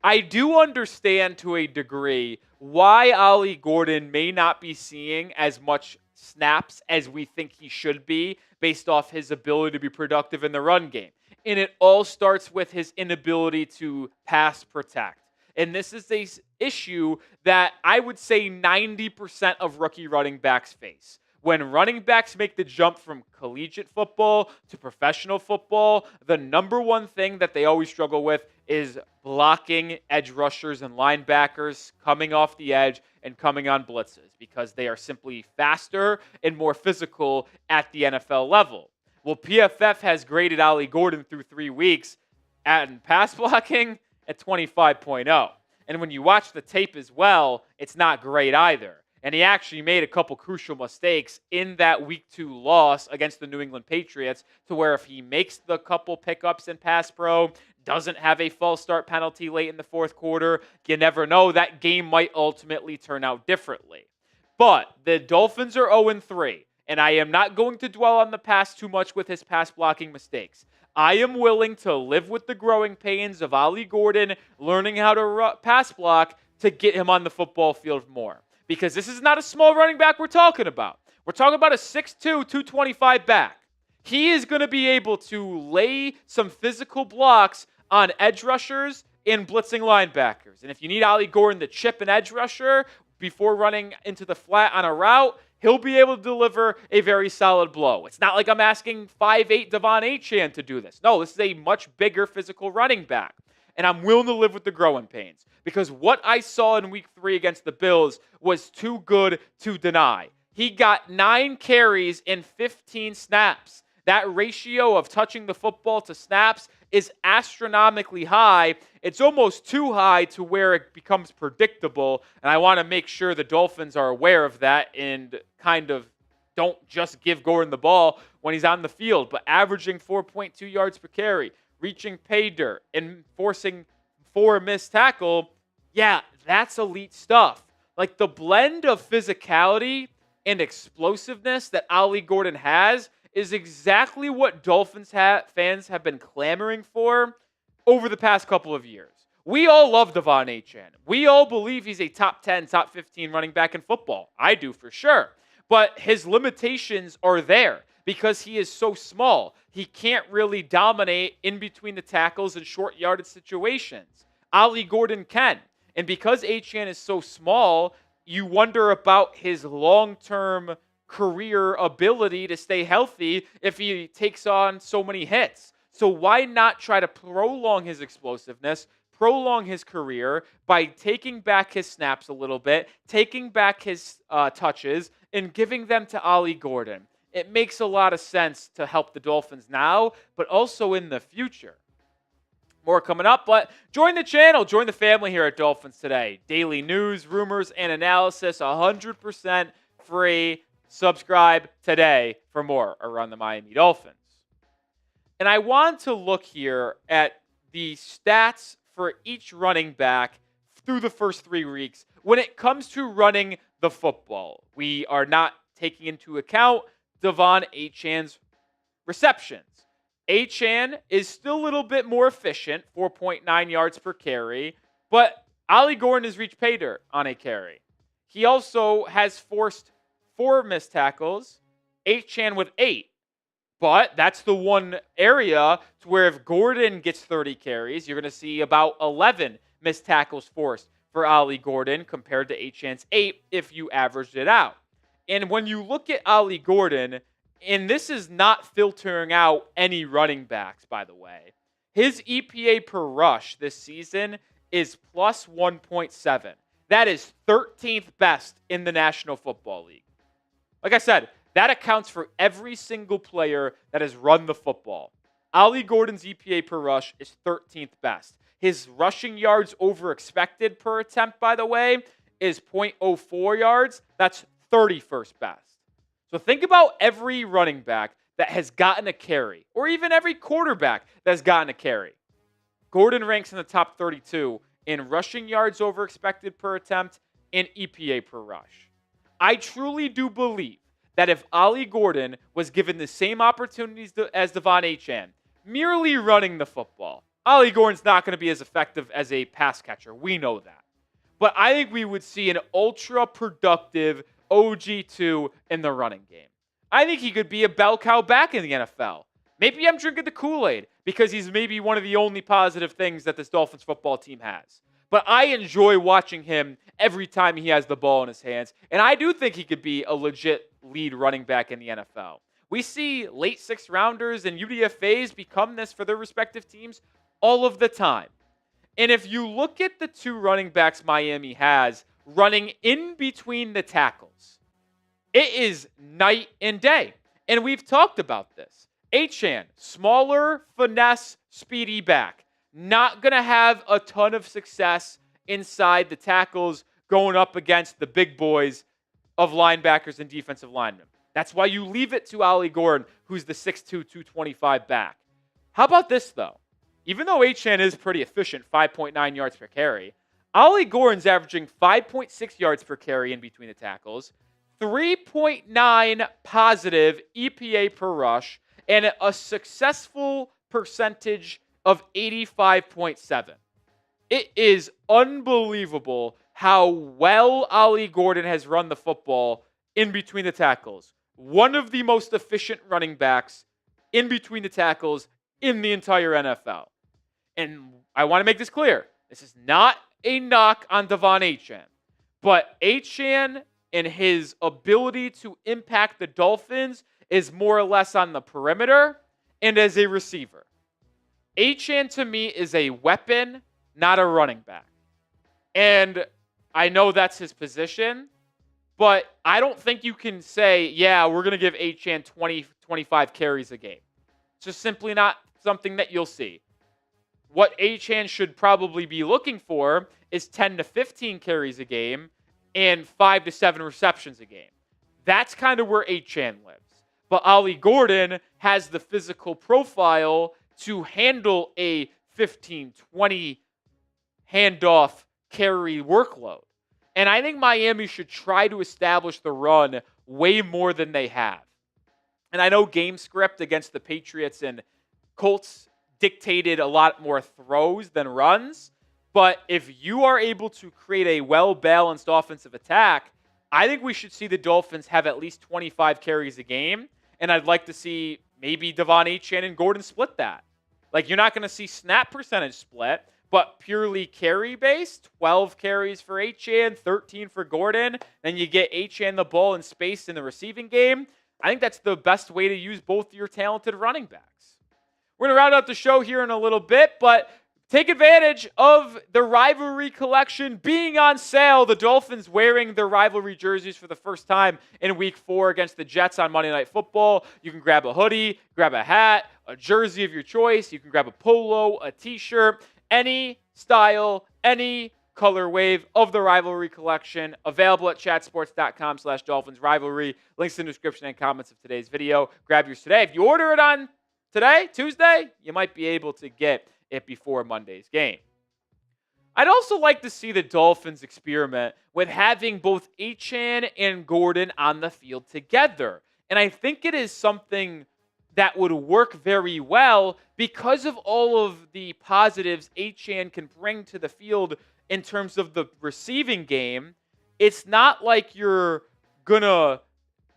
I do understand to a degree why Ollie Gordon may not be seeing as much snaps as we think he should be based off his ability to be productive in the run game. And it all starts with his inability to pass protect. And this is an issue that I would say 90% of rookie running backs face. When running backs make the jump from collegiate football to professional football, the number one thing that they always struggle with is blocking edge rushers and linebackers coming off the edge and coming on blitzes because they are simply faster and more physical at the NFL level. Well, PFF has graded Ollie Gordon through 3 weeks at pass blocking at 25.0. And when you watch the tape as well, it's not great either. And he actually made a couple crucial mistakes in that week 2 loss against the New England Patriots to where if he makes the couple pickups in pass pro, doesn't have a false start penalty late in the fourth quarter, you never know. That game might ultimately turn out differently. But the Dolphins are 0-3, and I am not going to dwell on the past too much with his pass blocking mistakes. I am willing to live with the growing pains of Ollie Gordon learning how to pass block to get him on the football field more. Because this is not a small running back we're talking about. We're talking about a 6'2", 225 back. He is going to be able to lay some physical blocks on edge rushers in blitzing linebackers. And if you need Ollie Gordon to chip an edge rusher before running into the flat on a route, he'll be able to deliver a very solid blow. It's not like I'm asking 5'8" De'Von Achane to do this. No, this is a much bigger physical running back. And I'm willing to live with the growing pains because what I saw in week 3 against the Bills was too good to deny. He got 9 carries in 15 snaps. That ratio of touching the football to snaps is astronomically high. It's almost too high to where it becomes predictable. And I want to make sure the Dolphins are aware of that and kind of don't just give Gordon the ball when he's on the field, but averaging 4.2 yards per carry, reaching pay dirt, and forcing 4 missed tackle. Yeah, that's elite stuff. Like the blend of physicality and explosiveness that Ollie Gordon has is exactly what Dolphins fans have been clamoring for over the past couple of years. We all love De'Von Achane. We all believe he's a top 10, top 15 running back in football. I do for sure. But his limitations are there because he is so small. He can't really dominate in between the tackles in short yardage situations. Ollie Gordon can. And because Achane is so small, you wonder about his long-term career ability to stay healthy if he takes on so many hits. So why not try to prolong his explosiveness, prolong his career by taking back his snaps a little bit, taking back his touches, and giving them to Ollie Gordon? It makes a lot of sense to help the Dolphins now, but also in the future. More coming up, but join the channel, join the family here at Dolphins Today. Daily news, rumors, and analysis, 100% free. Subscribe today for more around the Miami Dolphins. And I want to look here at the stats for each running back through the first 3 weeks when it comes to running the football. We are not taking into account De'Von Achane's receptions. Achane is still a little bit more efficient, 4.9 yards per carry, but Ollie Gordon has reached pay dirt on a carry. He also has forced 4 missed tackles, Achane with 8. But that's the one area to where if Gordon gets 30 carries, you're going to see about 11 missed tackles forced for Ollie Gordon compared to Achane's 8 if you averaged it out. And when you look at Ollie Gordon, and this is not filtering out any running backs, by the way, his EPA per rush this season is plus 1.7. That is 13th best in the National Football League. Like I said, that accounts for every single player that has run the football. Ollie Gordon's EPA per rush is 13th best. His rushing yards over expected per attempt, by the way, is 0.04 yards. That's 31st best. So think about every running back that has gotten a carry, or even every quarterback that has gotten a carry. Gordon ranks in the top 32 in rushing yards over expected per attempt and EPA per rush. I truly do believe that if Ollie Gordon was given the same opportunities as De'Von Achane, merely running the football, Ollie Gordon's not going to be as effective as a pass catcher. We know that. But I think we would see an ultra-productive OG2 in the running game. I think he could be a bell cow back in the NFL. Maybe I'm drinking the Kool-Aid because he's maybe one of the only positive things that this Dolphins football team has. But I enjoy watching him every time he has the ball in his hands. And I do think he could be a legit lead running back in the NFL. We see late 6th rounders and UDFAs become this for their respective teams all of the time. And if you look at the 2 running backs Miami has running in between the tackles, it is night and day. And we've talked about this. Achane, smaller, finesse, speedy back. Not going to have a ton of success inside the tackles going up against the big boys of linebackers and defensive linemen. That's why you leave it to Ollie Gordon, who's the 6'2", 225 back. How about this, though? Even though Achane is pretty efficient, 5.9 yards per carry, Ollie Gordon's averaging 5.6 yards per carry in between the tackles, 3.9 positive EPA per rush, and a successful percentage of 85.7. It is unbelievable how well Ollie Gordon has run the football in between the tackles. One of the most efficient running backs in between the tackles in the entire NFL. And I want to make this clear. This is not a knock on De'Von Achane, but Achane and his ability to impact the Dolphins is more or less on the perimeter and as a receiver. Achane to me is a weapon, not a running back. And I know that's his position, but I don't think you can say, yeah, we're going to give Achane 20, 25 carries a game. It's just simply not something that you'll see. What Achane should probably be looking for is 10 to 15 carries a game and 5 to 7 receptions a game. That's kind of where Achane lives. But Ollie Gordon has the physical profile to handle a 15, 20 handoff carry workload. And I think Miami should try to establish the run way more than they have. And I know game script against the Patriots and Colts dictated a lot more throws than runs. But if you are able to create a well-balanced offensive attack, I think we should see the Dolphins have at least 25 carries a game. And I'd like to see maybe De'Von Achane and Gordon split that. Like, you're not going to see snap percentage split, but purely carry-based, 12 carries for Achane, 13 for Gordon, then you get Achane the ball in space in the receiving game. I think that's the best way to use both your talented running backs. We're going to round out the show here in a little bit, but take advantage of the rivalry collection being on sale. The Dolphins wearing their rivalry jerseys for the first time in Week 4 against the Jets on Monday Night Football. You can grab a hoodie, grab a hat, a jersey of your choice. You can grab a polo, a t-shirt, any style, any color wave of the rivalry collection. Available at chatsports.com/Dolphins rivalry. Links in the description and comments of today's video. Grab yours today. If you order it on today, Tuesday, you might be able to get it before Monday's game. I'd also like to see the Dolphins experiment with having both Achane and Gordon on the field together. And I think it is something that would work very well because of all of the positives Achane can bring to the field in terms of the receiving game. It's not like you're going to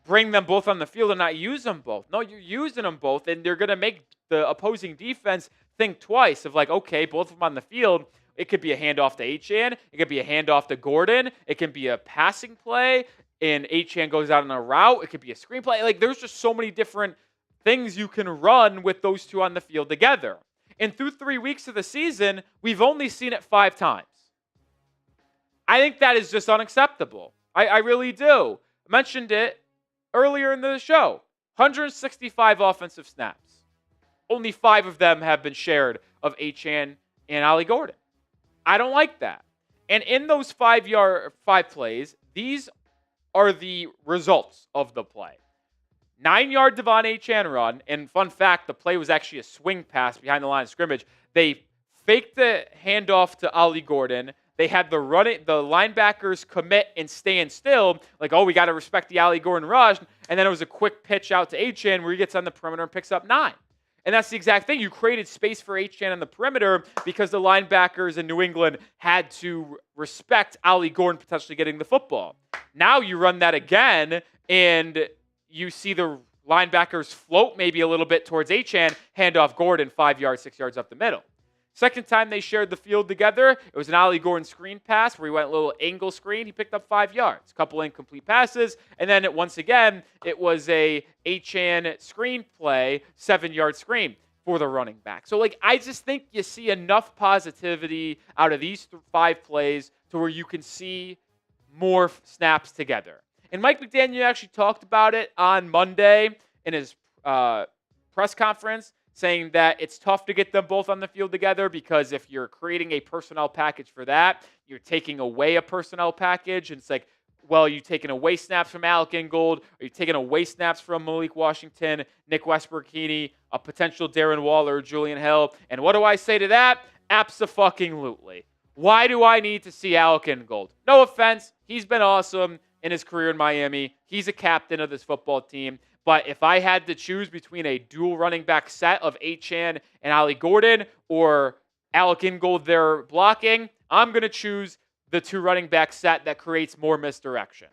bring them both on the field and not use them both. No, you're using them both, and they're going to make the opposing defense think twice of like, okay, both of them on the field. It could be a handoff to Achane. It could be a handoff to Gordon. It can be a passing play, and Achane goes out on a route. It could be a screenplay. Like, there's just so many different things you can run with those two on the field together. And through 3 weeks of the season, we've only seen it 5 times. I think that is just unacceptable. I really do. I mentioned it earlier in the show. 165 offensive snaps. Only 5 of them have been shared of Achane and Ollie Gordon. I don't like that. And in those 5 plays, these are the results of the play. 9-yard De'Von Achane run, and fun fact, the play was actually a swing pass behind the line of scrimmage. They faked the handoff to Ollie Gordon. They had the linebackers commit and stand still, like, oh, we got to respect the Ollie Gordon rush. And then it was a quick pitch out to Achane where he gets on the perimeter and picks up 9. And that's the exact thing. You created space for Achane on the perimeter because the linebackers in New England had to respect Ollie Gordon potentially getting the football. Now you run that again, and you see the linebackers float maybe a little bit towards Achane, hand off Gordon 5 yards, 6 yards up the middle. Second time they shared the field together, it was an Ollie Gordon screen pass where he went a little angle screen. He picked up 5 yards, a couple incomplete passes, and then once again, it was a Achane screen play, 7-yard screen for the running back. So, I just think you see enough positivity out of these 5 plays to where you can see more snaps together. And Mike McDaniel actually talked about it on Monday in his press conference, saying that it's tough to get them both on the field together because if you're creating a personnel package for that, you're taking away a personnel package. And it's like, well, you're taking away snaps from Alec Ingold, or you're taking away snaps from Malik Washington, Nick Westbrook-Keeney, a potential Darren Waller, Julian Hill. And what do I say to that? Abso-fucking-lutely. Why do I need to see Alec Ingold? No offense. He's been awesome in his career in Miami. He's a captain of this football team. But if I had to choose between a dual running back set of Achane and Ollie Gordon or Alec Ingold there blocking, I'm going to choose the 2 running back set that creates more misdirection.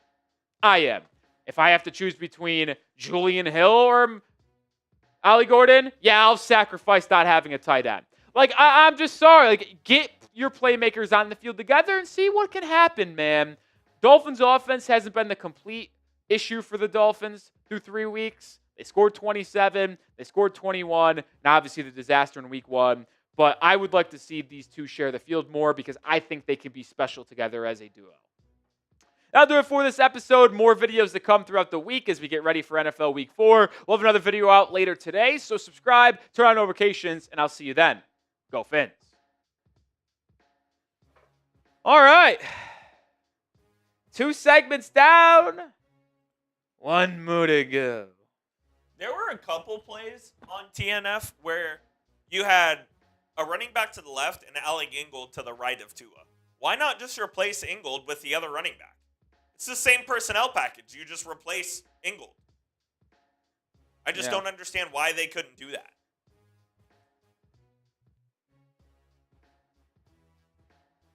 I am. If I have to choose between Julian Hill or Ollie Gordon, yeah, I'll sacrifice not having a tight end. I'm just sorry. Get your playmakers on the field together and see what can happen, man. Dolphins offense hasn't been the complete issue for the Dolphins through 3 weeks. They scored 27. They scored 21. Now, obviously, the disaster in week 1. But I would like to see these two share the field more because I think they can be special together as a duo. That'll do it for this episode. More videos to come throughout the week as we get ready for NFL Week 4. We'll have another video out later today, so subscribe, turn on notifications, and I'll see you then. Go Phins. All right. 2 segments down. 1 more to go. There were a couple plays on TNF where you had a running back to the left and Alec Ingold to the right of Tua. Why not just replace Ingold with the other running back? It's the same personnel package. You just replace Ingold. I just don't understand why they couldn't do that.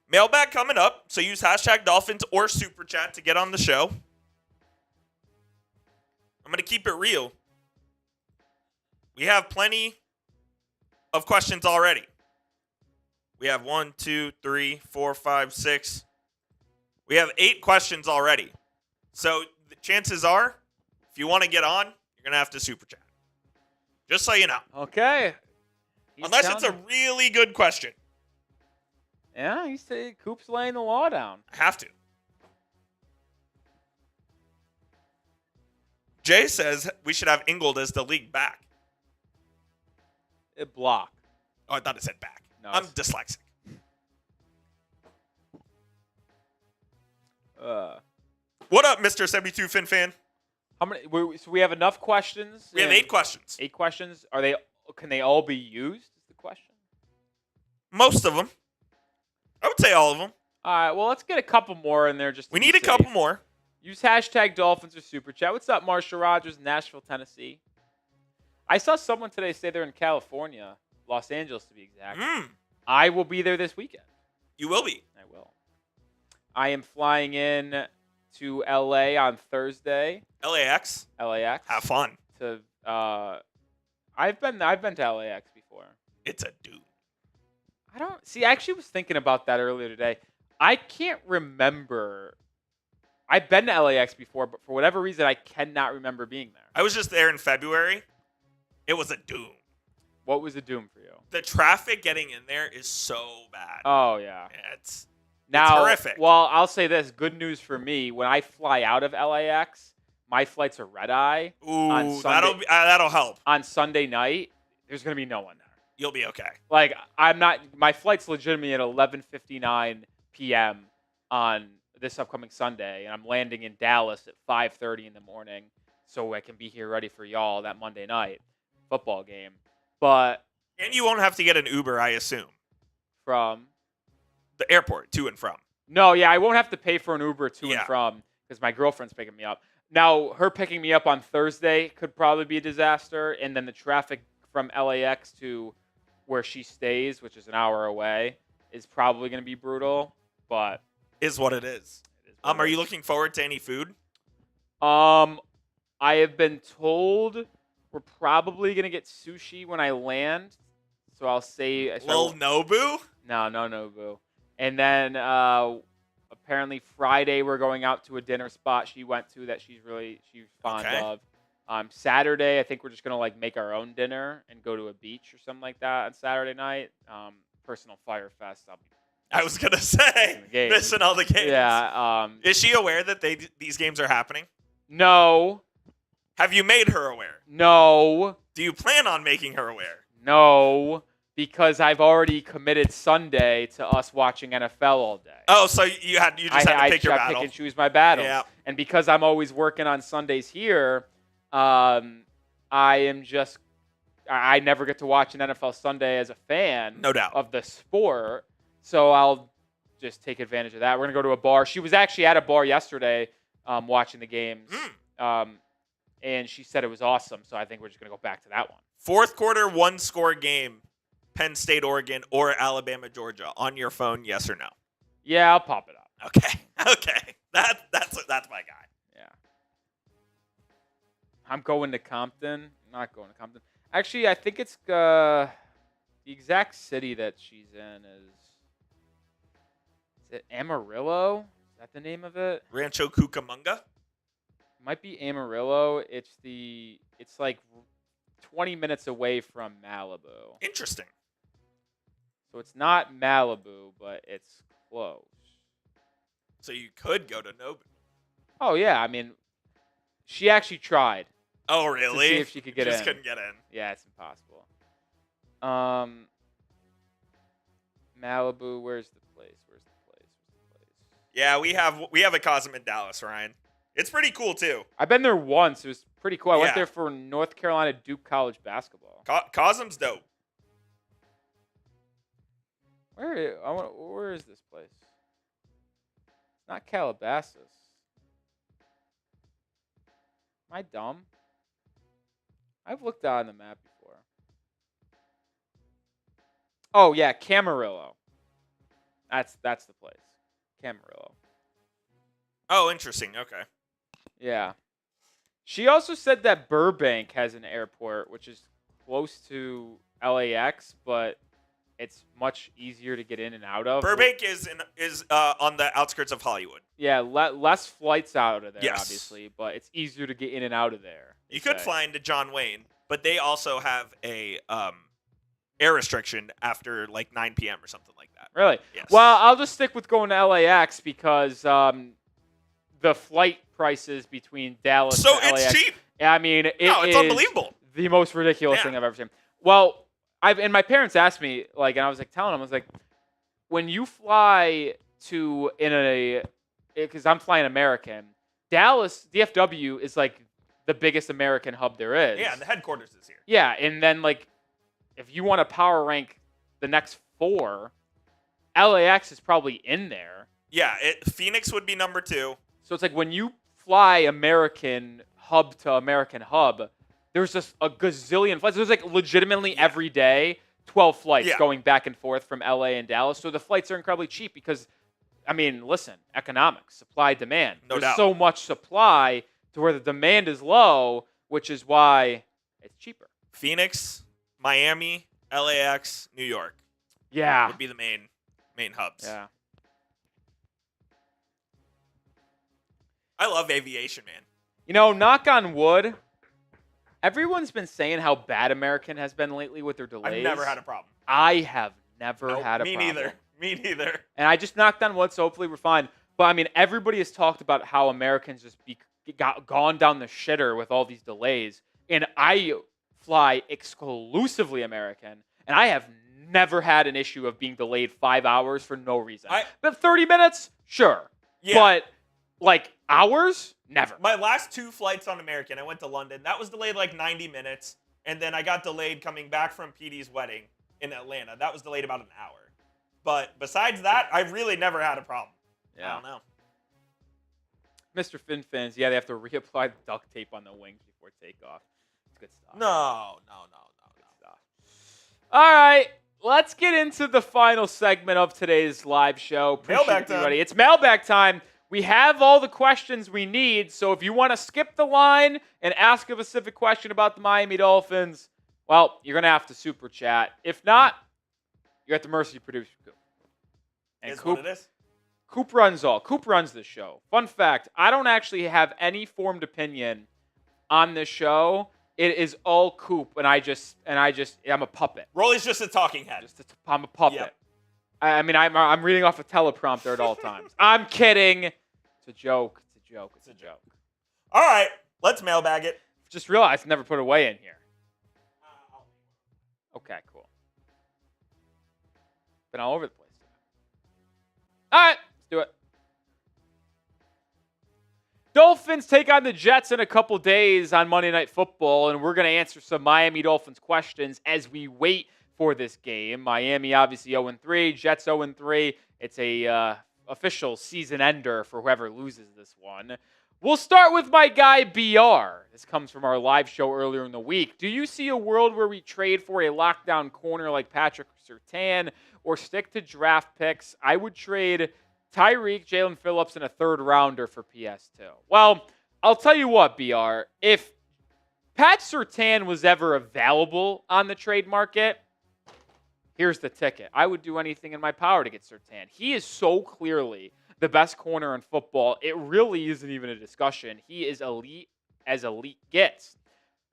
Mailbag coming up, so use hashtag Dolphins or Super Chat to get on the show. I'm going to keep it real. We have plenty of questions already. We have 1, 2, 3, 4, 5, 6. We have 8 questions already. So the chances are, if you want to get on, you're going to have to Super Chat. Just so you know. Okay. Unless it's a really good question. Yeah, he's saying Coop's laying the law down. I have to. Jay says we should have Ingold as the league back. It block. Oh, I thought it said back. No, I'm dyslexic. What up, Mr. 72 Fin fan? How many? So we have enough questions. We have 8 questions. 8 questions. Are they? Can they all be used? Is the question. Most of them. I would say all of them. All right. Well, let's get a couple more in there. We need a couple more. Use hashtag Dolphins or Super Chat. What's up, Marshall Rogers, Nashville, Tennessee? I saw someone today say they're in California, Los Angeles to be exact. I will be there this weekend. You will be. I will. I am flying in to LA on Thursday. LAX. Have fun. I've been to LAX before. It's a dude. I actually was thinking about that earlier today. I can't remember. I've been to LAX before, but for whatever reason, I cannot remember being there. I was just there in February. It was a doom. What was the doom for you? The traffic getting in there is so bad. Oh, yeah. It's horrific. Well, I'll say this. Good news for me. When I fly out of LAX, my flight's a red eye. Ooh, that'll help. On Sunday night, there's going to be no one there. You'll be okay. Like, my flight's legitimately at 11:59 p.m. on this upcoming Sunday, and I'm landing in Dallas at 5:30 in the morning so I can be here ready for y'all that Monday night football game. And you won't have to get an Uber, I assume. From? The airport, to and from. No, yeah, I won't have to pay for an Uber to and Yeah. from because my girlfriend's picking me up. Now, her picking me up on Thursday could probably be a disaster, and then the traffic from LAX to where she stays, which is an hour away, is probably going to be brutal, but... Is what it is. Are you looking forward to any food? I have been told we're probably going to get sushi when I land, so I'll say... Lil Nobu? No, Nobu. And then apparently Friday we're going out to a dinner spot she went to that she's fond of. Saturday I think we're just gonna make our own dinner and go to a beach or something like that on Saturday night. Personal Fire Fest. I was gonna say missing all the games. Yeah. Is she aware that these games are happening? No. Have you made her aware? No. Do you plan on making her aware? No. Because I've already committed Sunday to us watching NFL all day. Oh, so you had to pick your battle. Pick and choose my battles. Yeah. And because I'm always working on Sundays here, I never get to watch an NFL Sunday as a fan. No doubt. Of the sport. So I'll just take advantage of that. We're going to go to a bar. She was actually at a bar yesterday watching the games. And she said it was awesome. So I think we're just going to go back to that one. Fourth quarter, 1-score game. Penn State, Oregon, or Alabama, Georgia on your phone, yes or no? Yeah, I'll pop it up. Okay. That's my guy. Yeah. I'm going to Compton. Not going to Compton. Actually, I think it's the exact city that she's in is it Amarillo? Is that the name of it? Rancho Cucamonga? It might be Amarillo. It's like 20 minutes away from Malibu. Interesting. So it's not Malibu, but it's close. So you could go to Nobu. Oh, yeah. I mean, she actually tried. Oh, really? To see if she could get in. Just couldn't get in. Yeah, it's impossible. Malibu, where's the place? Yeah, we have a Cosm in Dallas, Ryan. It's pretty cool, too. I've been there once. It was pretty cool. I went Yeah. there for North Carolina Duke College basketball. Cosm's dope. Where is this place? It's not Calabasas. Am I dumb? I've looked on the map before. Oh yeah, Camarillo. That's the place. Camarillo. Oh, interesting. Okay. Yeah. She also said that Burbank has an airport, which is close to LAX, but it's much easier to get in and out of. Burbank is on the outskirts of Hollywood. Yeah, less flights out of there, Yes. obviously, but it's easier to get in and out of there. You could fly into John Wayne, but they also have a air restriction after like 9 p.m. or something like that. Really? Yes. Well, I'll just stick with going to LAX because the flight prices between Dallas So and LAX. it's cheap. I mean, it's it's unbelievable. The most ridiculous Yeah. thing I've ever seen. Well, and my parents asked me, like, and I was like telling them, I was like, when you fly to because I'm flying American, Dallas, DFW is like the biggest American hub there is. Yeah, and the headquarters is here. Yeah, and then like if you want to power rank the next 4, LAX is probably in there. Yeah, Phoenix would be number 2. So it's like when you fly American hub to American hub, there's just a gazillion flights. There's like legitimately every day 12 flights going back and forth from LA and Dallas. So the flights are incredibly cheap because, I mean, listen, economics, supply, demand. No There's doubt. so much supply to where the demand is low, which is why it's cheaper. Phoenix, Miami, LAX, New York Yeah. would be the main hubs. Yeah. I love aviation, man. You know, knock on wood, everyone's been saying how bad American has been lately with their delays. I've never had a problem. I have never had a me problem. Me neither. And I just knocked on wood, so hopefully we're fine. But, I mean, everybody has talked about how Americans just gone down the shitter with all these delays. And I fly exclusively American, and I have never had an issue of being delayed 5 hours for no reason. But 30 minutes? Sure. Yeah. But, like, hours? Never. My last 2 flights on American, I went to London. That was delayed like 90 minutes. And then I got delayed coming back from PD's wedding in Atlanta. That was delayed about an hour. But besides that, I've really never had a problem. Yeah. I don't know. Mr. Phins, yeah, they have to reapply the duct tape on the wings before takeoff. It's good stuff. No. Good stuff. All right, let's get into the final segment of today's live show. Mailbag time. Everybody. It's mailbag time. We have all the questions we need, so if you want to skip the line and ask a specific question about the Miami Dolphins, well, you're going to have to super chat. If not, you're at the mercy of producer Coop. And What it is. Coop runs all. Coop runs this show. Fun fact, I don't actually have any formed opinion on this show. It is all Coop, and I'm a puppet. Rolly's just a talking head. I'm a puppet. Yep. I mean, I'm reading off a teleprompter at all times. I'm kidding. It's a joke. It's a joke. All right, let's mailbag it. Just realized I never put away in here. Okay, cool. Been all over the place. All right, let's do it. Dolphins take on the Jets in a couple days on Monday Night Football, and we're going to answer some Miami Dolphins questions as we wait for this game. Miami obviously 0-3, Jets 0-3. It's a official season ender for whoever loses this one. We'll start with my guy BR. This comes from our live show earlier in the week. Do you see a world where we trade for a lockdown corner like Patrick Surtain or stick to draft picks? I would trade Tyreek, Jalen Phillips, and a third rounder for PS2. Well, I'll tell you what, BR. If Pat Surtain was ever available on the trade market, here's the ticket. I would do anything in my power to get Surtain. He is so clearly the best corner in football. It really isn't even a discussion. He is elite as elite gets.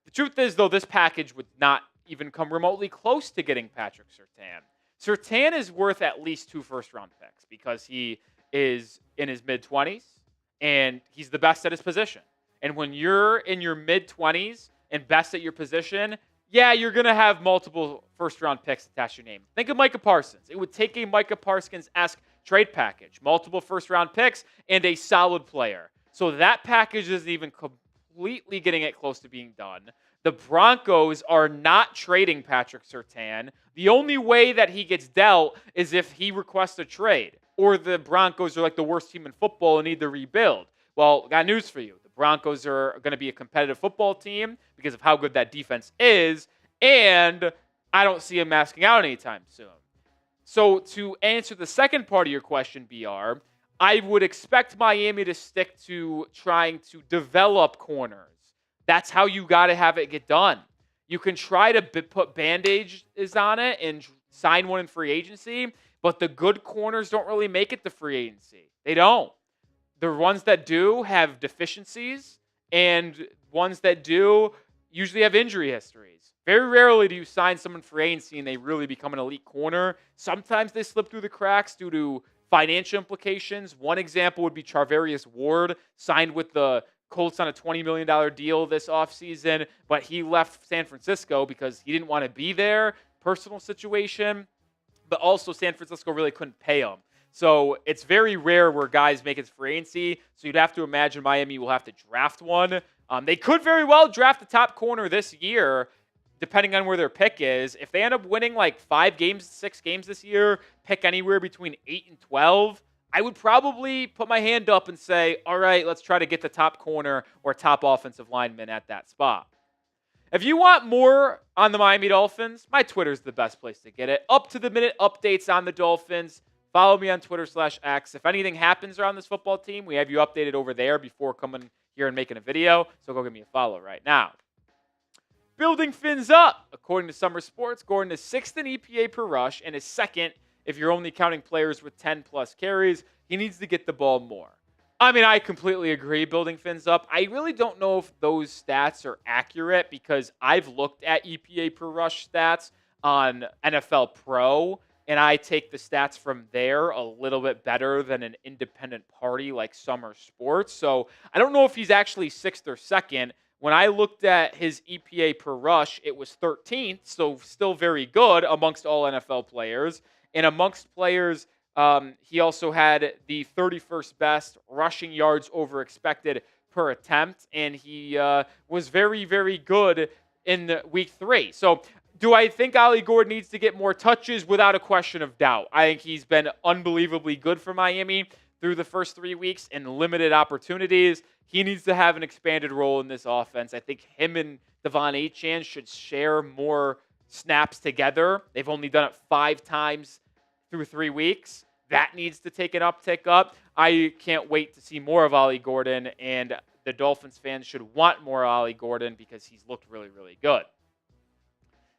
The truth is, though, this package would not even come remotely close to getting Patrick Surtain. Surtain is worth at least 2 first-round picks because he is in his mid-20s, and he's the best at his position. And when you're in your mid-20s and best at your position, yeah, you're going to have multiple first-round picks attached to your name. Think of Micah Parsons. It would take a Micah Parsons-esque trade package, multiple first-round picks, and a solid player. So that package isn't even completely getting it close to being done. The Broncos are not trading Patrick Surtain. The only way that he gets dealt is if he requests a trade, or the Broncos are like the worst team in football and need to rebuild. Well, got news for you. The Broncos are going to be a competitive football team because of how good that defense is, and I don't see him masking out anytime soon. So to answer the second part of your question, BR, I would expect Miami to stick to trying to develop corners. That's how you got to have it get done. You can try to put Band-Aids on it and sign one in free agency, but the good corners don't really make it to free agency. They don't. The ones that do have deficiencies, and ones that do usually have injury histories. Very rarely do you sign someone free agency and they really become an elite corner. Sometimes they slip through the cracks due to financial implications. One example would be Charvarius Ward, signed with the Colts on a $20 million deal this offseason, but he left San Francisco because he didn't want to be there. Personal situation. But also San Francisco really couldn't pay him. So it's very rare where guys make it to free agency. So you'd have to imagine Miami will have to draft one. They could very well draft the top corner this year, depending on where their pick is. If they end up winning like 5 games, 6 games this year, pick anywhere between 8 and 12, I would probably put my hand up and say, all right, let's try to get the top corner or top offensive lineman at that spot. If you want more on the Miami Dolphins, my Twitter is the best place to get it. Up-to-the-minute updates on the Dolphins. Follow me on Twitter/X. If anything happens around this football team, we have you updated over there before coming here and making a video. So go give me a follow right now. Building Phins up. According to Summer Sports, Gordon is 6th in EPA per rush and is 2nd if you're only counting players with 10-plus carries. He needs to get the ball more. I mean, I completely agree, building Phins up. I really don't know if those stats are accurate because I've looked at EPA per rush stats on NFL Pro, and I take the stats from there a little bit better than an independent party like Summer Sports. So I don't know if he's actually 6th or 2nd. When I looked at his EPA per rush, it was 13th, so still very good amongst all NFL players. And amongst players, he also had the 31st best rushing yards over expected per attempt, and he was very, very good in week 3. So do I think Ollie Gordon needs to get more touches? Without a question of doubt. I think he's been unbelievably good for Miami through the first 3 weeks in limited opportunities. He needs to have an expanded role in this offense. I think him and De'Von Achane should share more snaps together. They've only done it 5 times through 3 weeks. That needs to take an uptick up. I can't wait to see more of Ollie Gordon, and the Dolphins fans should want more Ollie Gordon because he's looked really, really good.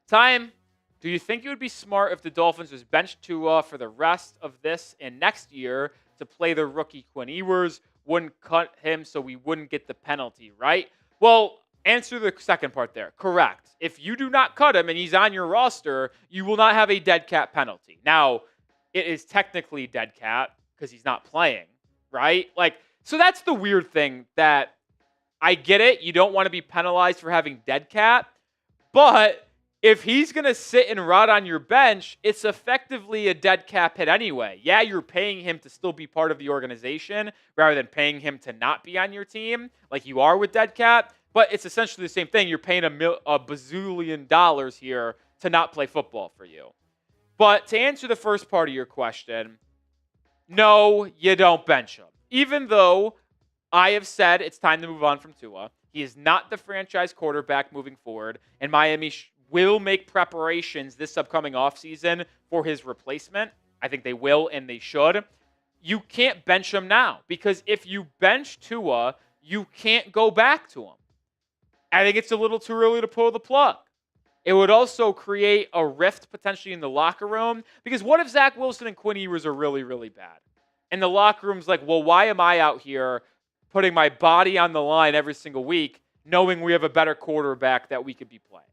Time. Do you think it would be smart if the Dolphins just benched Tua for the rest of this and next year to play the rookie Quinn Ewers? Wouldn't cut him so we wouldn't get the penalty, right? Well, answer the second part there. Correct. If you do not cut him and he's on your roster, you will not have a dead cap penalty. Now, it is technically dead cap because he's not playing, right? So that's the weird thing that I get it. You don't want to be penalized for having dead cap, but if he's going to sit and rot on your bench, it's effectively a dead cap hit anyway. Yeah, you're paying him to still be part of the organization rather than paying him to not be on your team like you are with dead cap, but it's essentially the same thing. You're paying a bazillion dollars here to not play football for you. But to answer the first part of your question, no, you don't bench him. Even though I have said it's time to move on from Tua, he is not the franchise quarterback moving forward, and Miami will make preparations this upcoming offseason for his replacement. I think they will and they should. You can't bench him now because if you bench Tua, you can't go back to him. I think it's a little too early to pull the plug. It would also create a rift potentially in the locker room. Because what if Zach Wilson and Quinn Ewers are really, really bad? And the locker room's like, well, why am I out here putting my body on the line every single week knowing we have a better quarterback that we could be playing?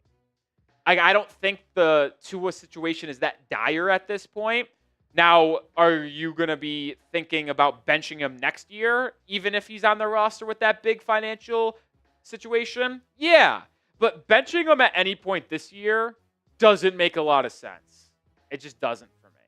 I don't think the Tua situation is that dire at this point. Now, are you going to be thinking about benching him next year, even if he's on the roster with that big financial situation? Yeah. But benching him at any point this year doesn't make a lot of sense. It just doesn't for me.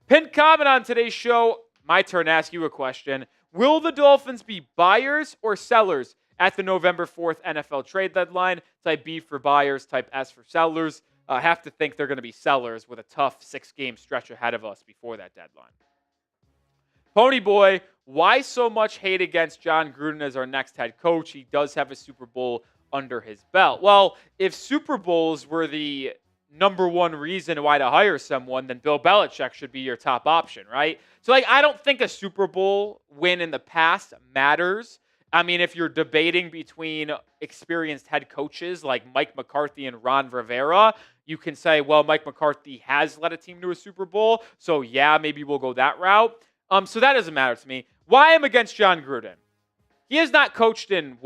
Pinned comment on today's show. My turn to ask you a question. Will the Dolphins be buyers or sellers at the November 4th NFL trade deadline? Type B for buyers, type S for sellers. I have to think they're going to be sellers with a tough 6-game stretch ahead of us before that deadline. Pony Boy, why so much hate against John Gruden as our next head coach? He does have a Super Bowl under his belt. Well, if Super Bowls were the number one reason why to hire someone, then Bill Belichick should be your top option, right? So, I don't think a Super Bowl win in the past matters. I mean, if you're debating between experienced head coaches like Mike McCarthy and Ron Rivera, you can say, well, Mike McCarthy has led a team to a Super Bowl, so yeah, maybe we'll go that route. So that doesn't matter to me. Why I'm against John Gruden? He has not coached in,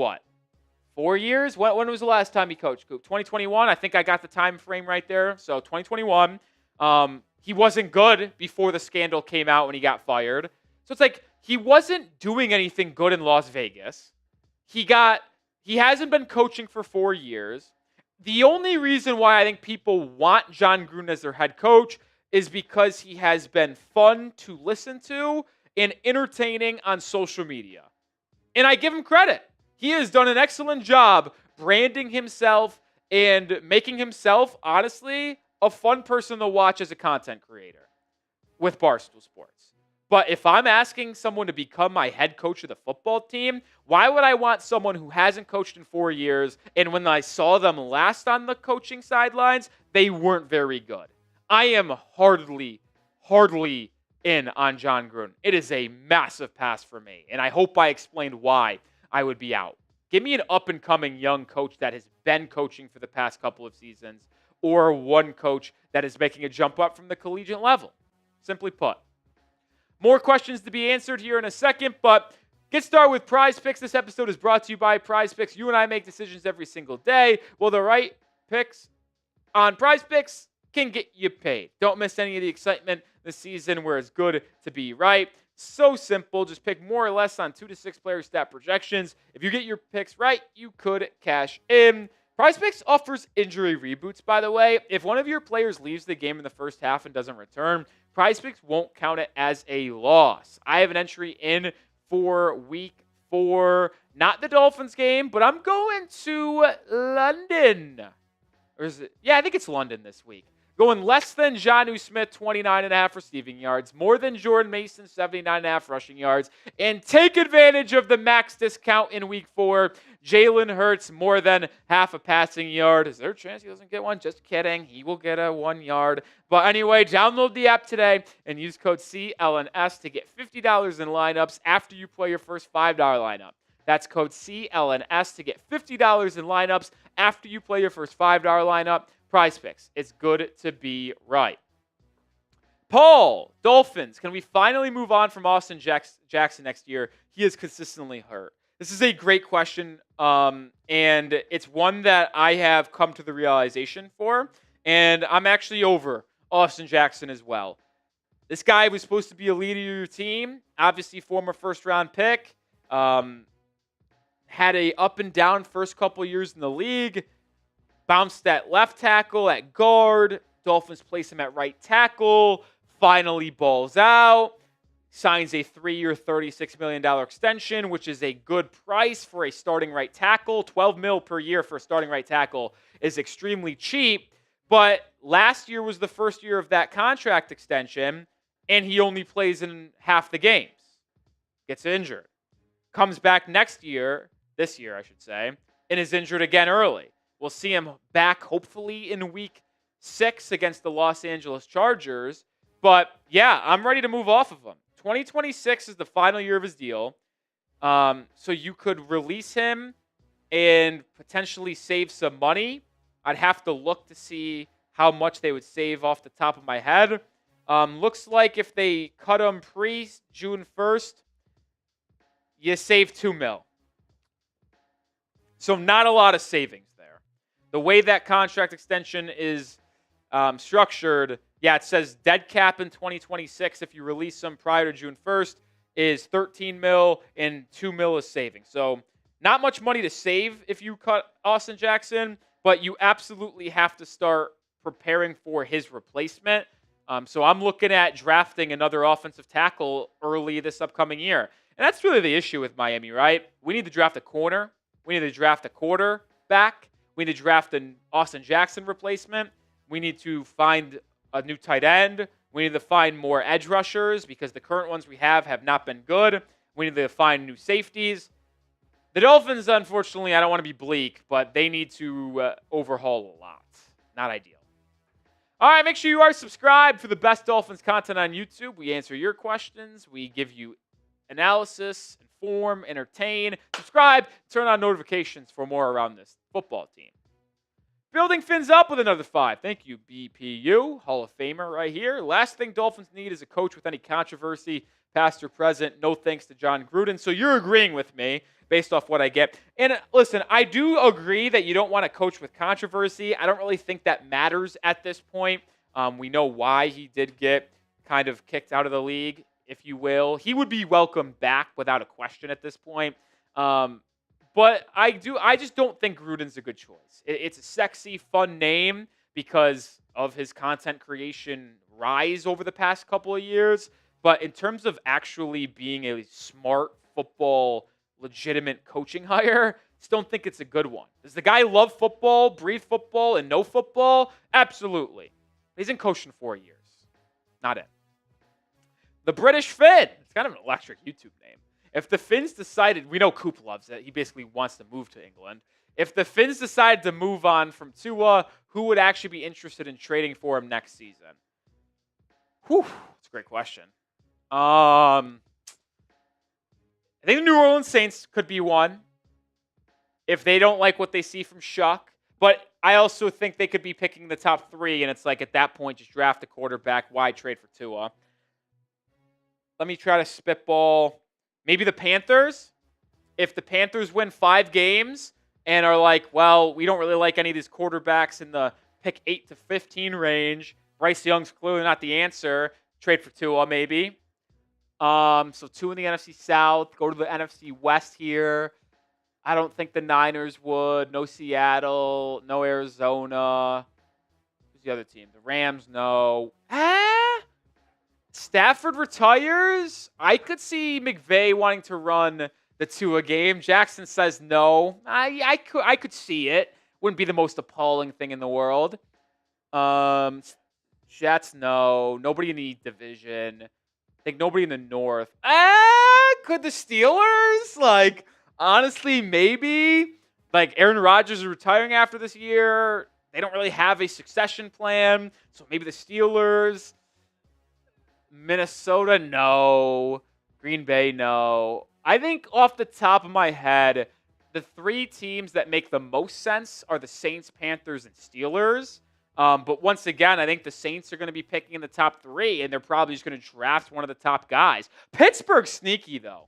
4 years? When was the last time he coached? 2021? I think I got the time frame right there. So 2021. He wasn't good before the scandal came out when he got fired. So it's like he wasn't doing anything good in Las Vegas. He hasn't been coaching for 4 years. The only reason why I think people want John Gruden as their head coach is because he has been fun to listen to and entertaining on social media. And I give him credit. He has done an excellent job branding himself and making himself, honestly, a fun person to watch as a content creator with Barstool Sports. But if I'm asking someone to become my head coach of the football team, why would I want someone who hasn't coached in 4 years, and when I saw them last on the coaching sidelines, they weren't very good? I am hardly in on John Gruden. It is a massive pass for me, and I hope I explained why I would be out. Give me an up-and-coming young coach that has been coaching for the past couple of seasons, or one coach that is making a jump up from the collegiate level. Simply put. More questions to be answered here in a second, but get started with Prize Picks. This episode is brought to you by Prize Picks. You and I make decisions every single day. Well, the right picks on Prize Picks can get you paid. Don't miss any of the excitement this season where it's good to be right. So simple. Just pick more or less on 2 to 6 player stat projections. If you get your picks right, you could cash in. Prize Picks offers injury reboots, by the way. If one of your players leaves the game in the first half and doesn't return, Prize Picks won't count it as a loss. I have an entry in for week 4. Not the Dolphins game, but I'm going to London. Or is it? Yeah, I think it's London this week. Going less than Jonnu Smith, 29.5 receiving yards. More than Jordan Mason, 79.5 rushing yards. And take advantage of the max discount in week 4. Jalen Hurts, more than half a passing yard. Is there a chance he doesn't get one? Just kidding. He will get a 1 yard. But anyway, download the app today and use code CLNS to get $50 in lineups after you play your first $5 lineup. That's code CLNS to get $50 in lineups after you play your first $5 lineup. Prize Picks. It's good to be right. Paul, Dolphins. Can we finally move on from Austin Jackson next year? He is consistently hurt. This is a great question, and it's one that I have come to the realization for, and I'm actually over Austin Jackson as well. This guy was supposed to be a leader of your team, obviously former first-round pick, had a up and down first couple years in the league, bounced at left tackle, at guard. Dolphins place him at right tackle. Finally balls out. Signs a 3-year, $36 million extension, which is a good price for a starting right tackle. $12 million per year for a starting right tackle is extremely cheap. But last year was the first year of that contract extension, and he only plays in half the games. Gets injured. Comes back this year, I should say, and is injured again early. We'll see him back hopefully in week 6 against the Los Angeles Chargers. But yeah, I'm ready to move off of him. 2026 is the final year of his deal. So you could release him and potentially save some money. I'd have to look to see how much they would save off the top of my head. Looks like if they cut him pre-June 1st, you save $2 million. So not a lot of savings there. The way that contract extension is structured, it says dead cap in 2026 if you release him prior to June 1st is $13 million and $2 million is savings. So not much money to save if you cut Austin Jackson, but you absolutely have to start preparing for his replacement. So I'm looking at drafting another offensive tackle early this upcoming year. And that's really the issue with Miami, right? We need to draft a corner. We need to draft a quarterback. We need to draft an Austin Jackson replacement. We need to find a new tight end. We need to find more edge rushers because the current ones we have not been good. We need to find new safeties. The Dolphins, unfortunately, I don't want to be bleak, but they need to overhaul a lot. Not ideal. All right, make sure you are subscribed for the best Dolphins content on YouTube. We answer your questions. We give you analysis, inform, entertain. Subscribe, turn on notifications for more around this football team. Building Phins up with another 5. Thank you, BPU, Hall of Famer right here. Last thing Dolphins need is a coach with any controversy, past or present. No thanks to John Gruden. So you're agreeing with me based off what I get. And listen, I do agree that you don't want to coach with controversy. I don't really think that matters at this point. We know why he did get kind of kicked out of the league, if you will. He would be welcome back without a question at this point. But I just don't think Gruden's a good choice. It's a sexy, fun name because of his content creation rise over the past couple of years. But in terms of actually being a smart football, legitimate coaching hire, just don't think it's a good one. Does the guy love football, breathe football, and know football? Absolutely. He's in coaching 4 years. Not it. The British Fin. It's kind of an electric YouTube name. If the Phins decided, we know Coop loves it. He basically wants to move to England. If the Phins decided to move on from Tua, who would actually be interested in trading for him next season? Whew, that's a great question. I think the New Orleans Saints could be one if they don't like what they see from Shuck. But I also think they could be picking the top 3, and it's like at that point, just draft a quarterback. Why trade for Tua? Let me try to spitball. Maybe the Panthers. If the Panthers win 5 games and are like, well, we don't really like any of these quarterbacks in the pick 8 to 15 range, Bryce Young's clearly not the answer. Trade for Tua, maybe. So 2 in the NFC South. Go to the NFC West here. I don't think the Niners would. No Seattle. No Arizona. Who's the other team? The Rams, no. Stafford retires. I could see McVay wanting to run the Tua game. Jackson says no. I could see it. Wouldn't be the most appalling thing in the world. Jets, no. Nobody in the division. I think nobody in the North. Could the Steelers? Honestly, maybe. Aaron Rodgers is retiring after this year. They don't really have a succession plan. So maybe the Steelers. Minnesota, no. Green Bay, no. I think off the top of my head, the 3 teams that make the most sense are the Saints, Panthers, and Steelers. But once again, I think the Saints are going to be picking in the top 3, and they're probably just going to draft one of the top guys. Pittsburgh's sneaky, though.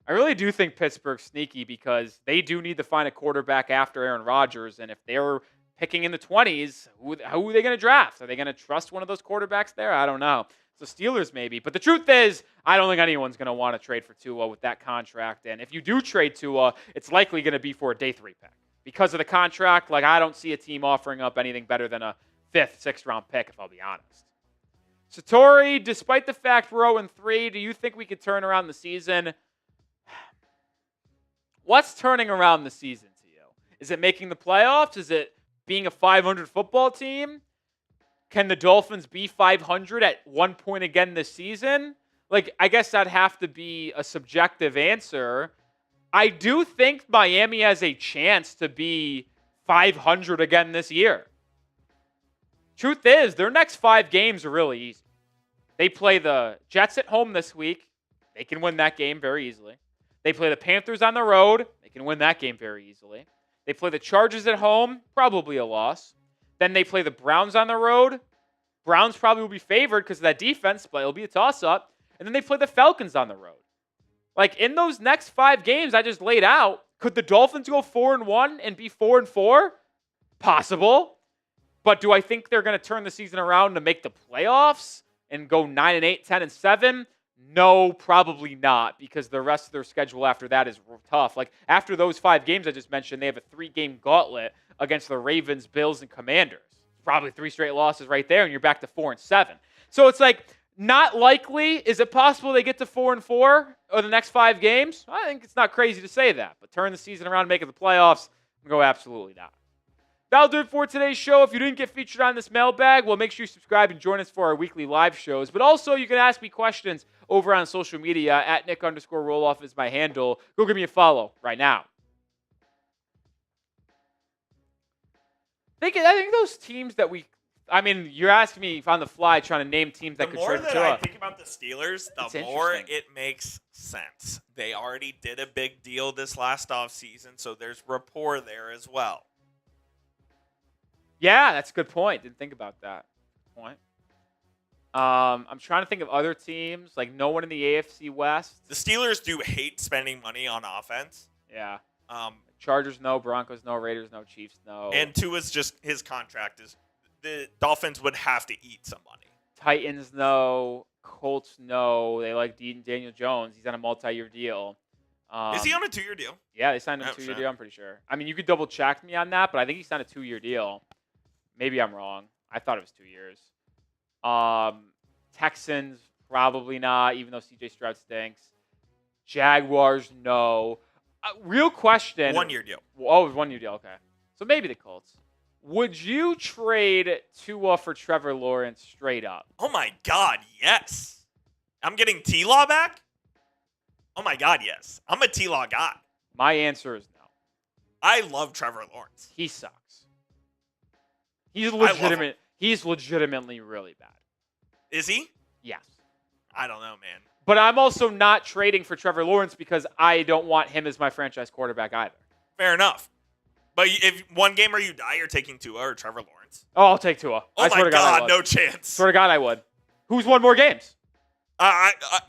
I really do think Pittsburgh's sneaky because they do need to find a quarterback after Aaron Rodgers, and if they're picking in the 20s, who are they going to draft? Are they going to trust one of those quarterbacks there? I don't know. So Steelers maybe. But the truth is, I don't think anyone's going to want to trade for Tua with that contract. And if you do trade Tua, it's likely going to be for a day 3 pick. Because of the contract, I don't see a team offering up anything better than a 5th, 6th round pick, if I'll be honest. Satori, despite the fact we're 0-3, do you think we could turn around the season? What's turning around the season to you? Is it making the playoffs? Is it being a 500 football team? Can the Dolphins be 500 at one point again this season? I guess that'd have to be a subjective answer. I do think Miami has a chance to be 500 again this year. Truth is, their next 5 games are really easy. They play the Jets at home this week. They can win that game very easily. They play the Panthers on the road. They can win that game very easily. They play the Chargers at home, probably a loss. Then they play the Browns on the road. Browns probably will be favored because of that defense, but it'll be a toss-up. And then they play the Falcons on the road. Like, in those next 5 games I just laid out, could the Dolphins go 4-1 and be 4-4? Possible. But do I think they're going to turn the season around to make the playoffs and go 9-8, 10-7? No, probably not, because the rest of their schedule after that is tough. Like, after those 5 games I just mentioned, they have a 3-game gauntlet against the Ravens, Bills, and Commanders. Probably 3 straight losses right there, and you're back to 4-7. So it's like, not likely. Is it possible they get to 4-4 over the next 5 games? I think it's not crazy to say that. But turn the season around and make it the playoffs, I'm going to go absolutely not. That'll do it for today's show. If you didn't get featured on this mailbag, well, make sure you subscribe and join us for our weekly live shows. But also, you can ask me questions over on social media. At Nick_Roloff is my handle. Go give me a follow right now. I think those teams that you're asking me on the fly trying to name teams that could trade The more that I think about the Steelers, the more it makes sense. They already did a big deal this last offseason, so there's rapport there as well. Yeah, that's a good point. Didn't think about that. Good point. I'm trying to think of other teams. Like, no one in the AFC West. The Steelers do hate spending money on offense. Yeah. Chargers, no. Broncos, no. Raiders, no. Chiefs, no. And Tua's just, his contract is, the Dolphins would have to eat some money. Titans, no. Colts, no. They like Daniel Jones. He's on a multi-year deal. Is he on a 2-year deal? Yeah, they signed him a 2-year deal, I'm pretty sure. I mean, you could double check me on that, but I think he signed a 2-year deal. Maybe I'm wrong. I thought it was 2 years. Texans, probably not, even though CJ Stroud stinks. Jaguars, no. Real question. 1-year deal. Oh, it was 1-year deal. Okay. So maybe the Colts. Would you trade Tua for Trevor Lawrence straight up? Oh, my God, yes. I'm getting T-Law back? Oh, my God, yes. I'm a T-Law guy. My answer is no. I love Trevor Lawrence. He sucks. He's legitimate. He's legitimately really bad. Is he? Yes. I don't know, man. But I'm also not trading for Trevor Lawrence because I don't want him as my franchise quarterback either. Fair enough. But if one game or you die, you're taking Tua or Trevor Lawrence. Oh, I'll take Tua. Oh, my God, no chance. Swear to God, I would. Who's won more games?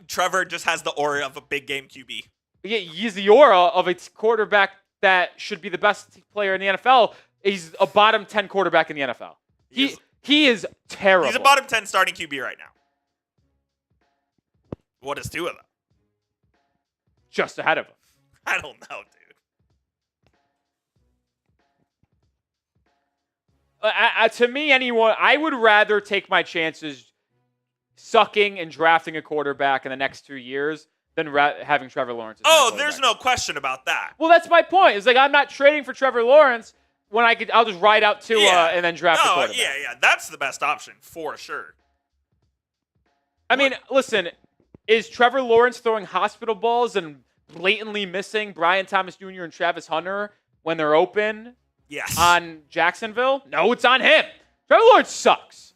Trevor just has the aura of a big game QB. Yeah, he's the aura of a quarterback that should be the best player in the NFL. He's a bottom 10 quarterback in the NFL. He is terrible. He's a bottom 10 starting QB right now. What is Tua, though? Just ahead of him. I don't know, dude. To me, I would rather take my chances sucking and drafting a quarterback in the next 2 years than having Trevor Lawrence. Oh, there's no question about that. Well, that's my point. It's like I'm not trading for Trevor Lawrence when I'll just ride out Tua and then draft a quarterback. Yeah. That's the best option for sure. I mean, listen, is Trevor Lawrence throwing hospital balls and blatantly missing Brian Thomas Jr. and Travis Hunter when they're open? Yes. On Jacksonville? No, it's on him. Trevor Lawrence sucks.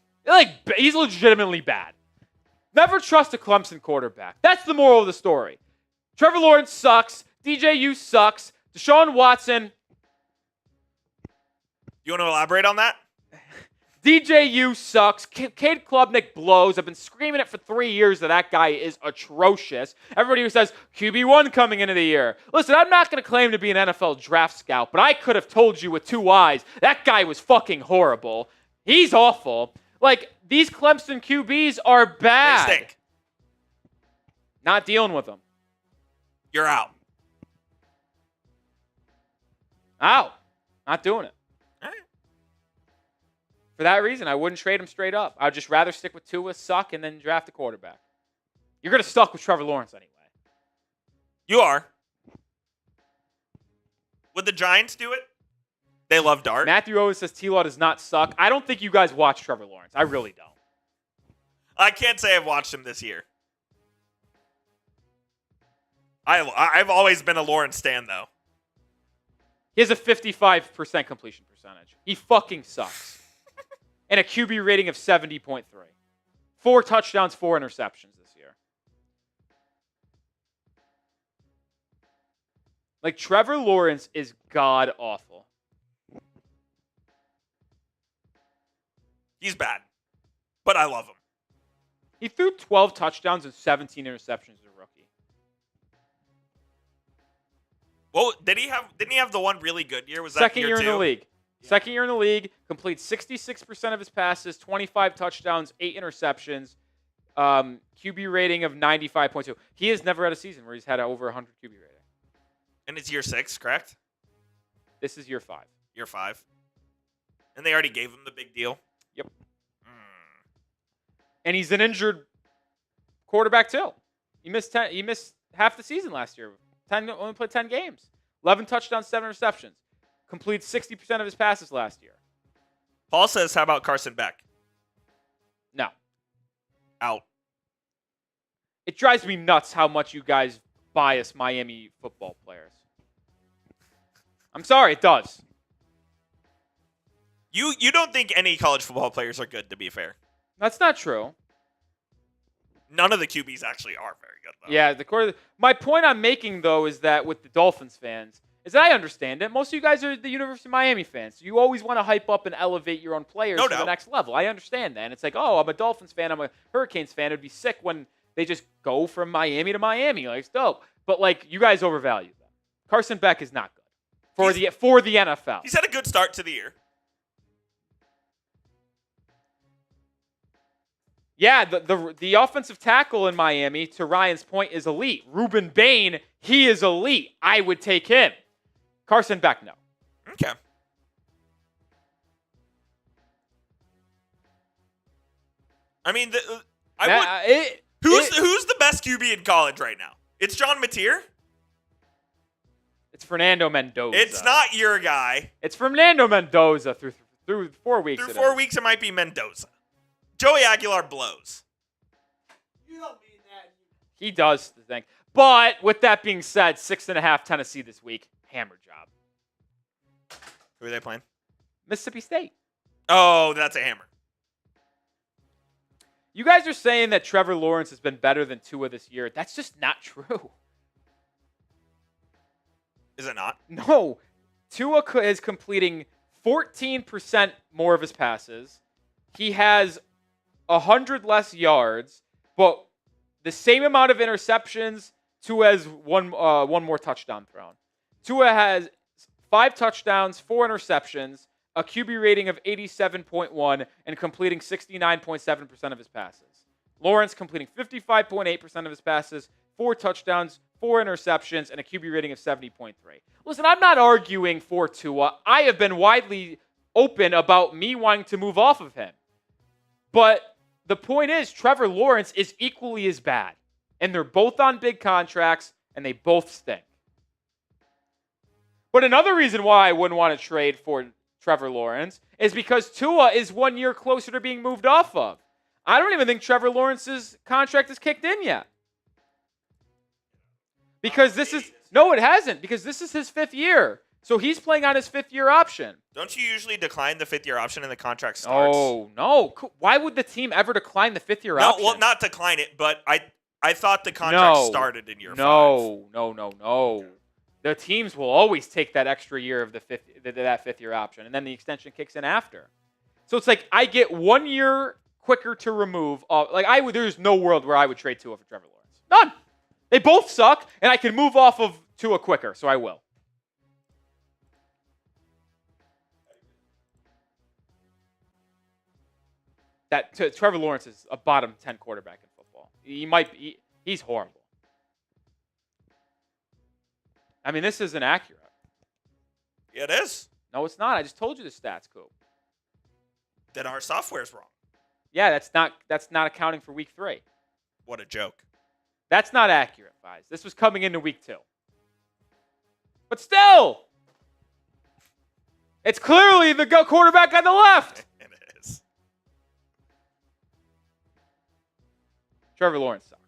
He's legitimately bad. Never trust a Clemson quarterback. That's the moral of the story. Trevor Lawrence sucks. DJU sucks. Deshaun Watson. You want to elaborate on that? DJU sucks. Cade Klubnik blows. I've been screaming it for 3 years that guy is atrocious. Everybody who says QB1 coming into the year. Listen, I'm not going to claim to be an NFL draft scout, but I could have told you with 2 eyes that guy was fucking horrible. He's awful. Like, these Clemson QBs are bad. They stink. Not dealing with them. You're out. Out. Not doing it. All right. For that reason, I wouldn't trade him straight up. I'd just rather stick with Tua, suck, and then draft a quarterback. You're going to stuck with Trevor Lawrence anyway. You are. Would the Giants do it? They love Dart. Matthew always says T-Law does not suck. I don't think you guys watch Trevor Lawrence. I really don't. I can't say I've watched him this year. I've always been a Lawrence stan, though. He has a 55% completion percentage. He fucking sucks. And a QB rating of 70.3. 4 touchdowns, 4 interceptions this year. Like, Trevor Lawrence is god-awful. He's bad, but I love him. He threw 12 touchdowns and 17 interceptions as a rookie. Well, didn't he have the one really good year? Was that Second year two? in the league. Yeah. Second year in the league, completes 66% of his passes, 25 touchdowns, 8 interceptions, QB rating of 95.2. He has never had a season where he's had over 100 QB rating. And it's year 6, correct? This is year 5. Year 5. And they already gave him the big deal? Yep. And he's an injured quarterback too. He missed half the season last year. Only played 10 games. 11 touchdowns, 7 receptions. Completed 60% of his passes last year. Paul says, how about Carson Beck? No. Out. It drives me nuts how much you guys bias Miami football players. I'm sorry, it does. You don't think any college football players are good, to be fair. That's not true. None of the QBs actually are very good, though. Yeah, my point I'm making, though, is that with the Dolphins fans, is that I understand it. Most of you guys are the University of Miami fans. So you always want to hype up and elevate your own players to the next level. I understand that. And it's like, oh, I'm a Dolphins fan. I'm a Hurricanes fan. It'd be sick when they just go from Miami to Miami. Like, it's dope. But, like, you guys overvalue them. Carson Beck is not good for the NFL. He's had a good start to the year. Yeah, the offensive tackle in Miami, to Ryan's point, is elite. Ruben Bain, he is elite. I would take him. Carson Beck, no. Okay. I mean, who's the best QB in college right now? It's John Mateer? It's Fernando Mendoza. It's not your guy. It's Fernando Mendoza through 4 weeks. Through 4 weeks, it might be Mendoza. Joey Aguilar blows. You don't mean that. He does the thing. But with that being said, 6.5 Tennessee this week. Hammer job. Who are they playing? Mississippi State. Oh, that's a hammer. You guys are saying that Trevor Lawrence has been better than Tua this year. That's just not true. Is it not? No. Tua is completing 14% more of his passes. He has 100 less yards, but the same amount of interceptions. Tua has one more touchdown thrown. Tua has 5 touchdowns, 4 interceptions, a QB rating of 87.1, and completing 69.7% of his passes. Lawrence completing 55.8% of his passes, 4 touchdowns, 4 interceptions, and a QB rating of 70.3. Listen, I'm not arguing for Tua. I have been widely open about me wanting to move off of him. But the point is, Trevor Lawrence is equally as bad. And they're both on big contracts, and they both stink. But another reason why I wouldn't want to trade for Trevor Lawrence is because Tua is 1 year closer to being moved off of. I don't even think Trevor Lawrence's contract is kicked in yet. Because it hasn't, because this is his 5th year. So he's playing on his 5th-year option. Don't you usually decline the 5th-year option and the contract starts? Oh, no. Why would the team ever decline the 5th-year option? Well, not decline it, but I thought the contract started in year 5. No. The teams will always take that extra year of that 5th-year option, and then the extension kicks in after. So it's like I get 1 year quicker to remove. There's no world where I would trade Tua for Trevor Lawrence. None. They both suck, and I can move off of Tua quicker, so I will. Trevor Lawrence is a bottom 10 quarterback in football. He's horrible. I mean, this isn't accurate. Yeah, it is. No, it's not. I just told you the stats, Coop. Then our software's wrong. Yeah, that's not accounting for week 3. What a joke. That's not accurate, guys. This was coming into week 2. But still, it's clearly the quarterback on the left. It is. Trevor Lawrence sucks.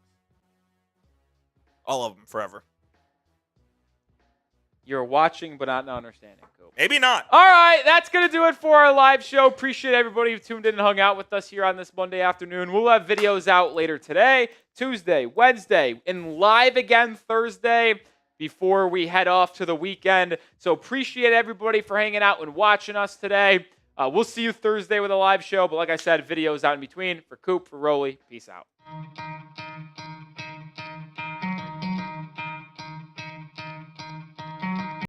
All of them forever. You're watching but not understanding, Coop. Maybe not. All right, that's going to do it for our live show. Appreciate everybody who tuned in and hung out with us here on this Monday afternoon. We'll have videos out later today, Tuesday, Wednesday, and live again Thursday before we head off to the weekend. So appreciate everybody for hanging out and watching us today. We'll see you Thursday with a live show. But like I said, videos out in between. For Coop, for Rolly, peace out.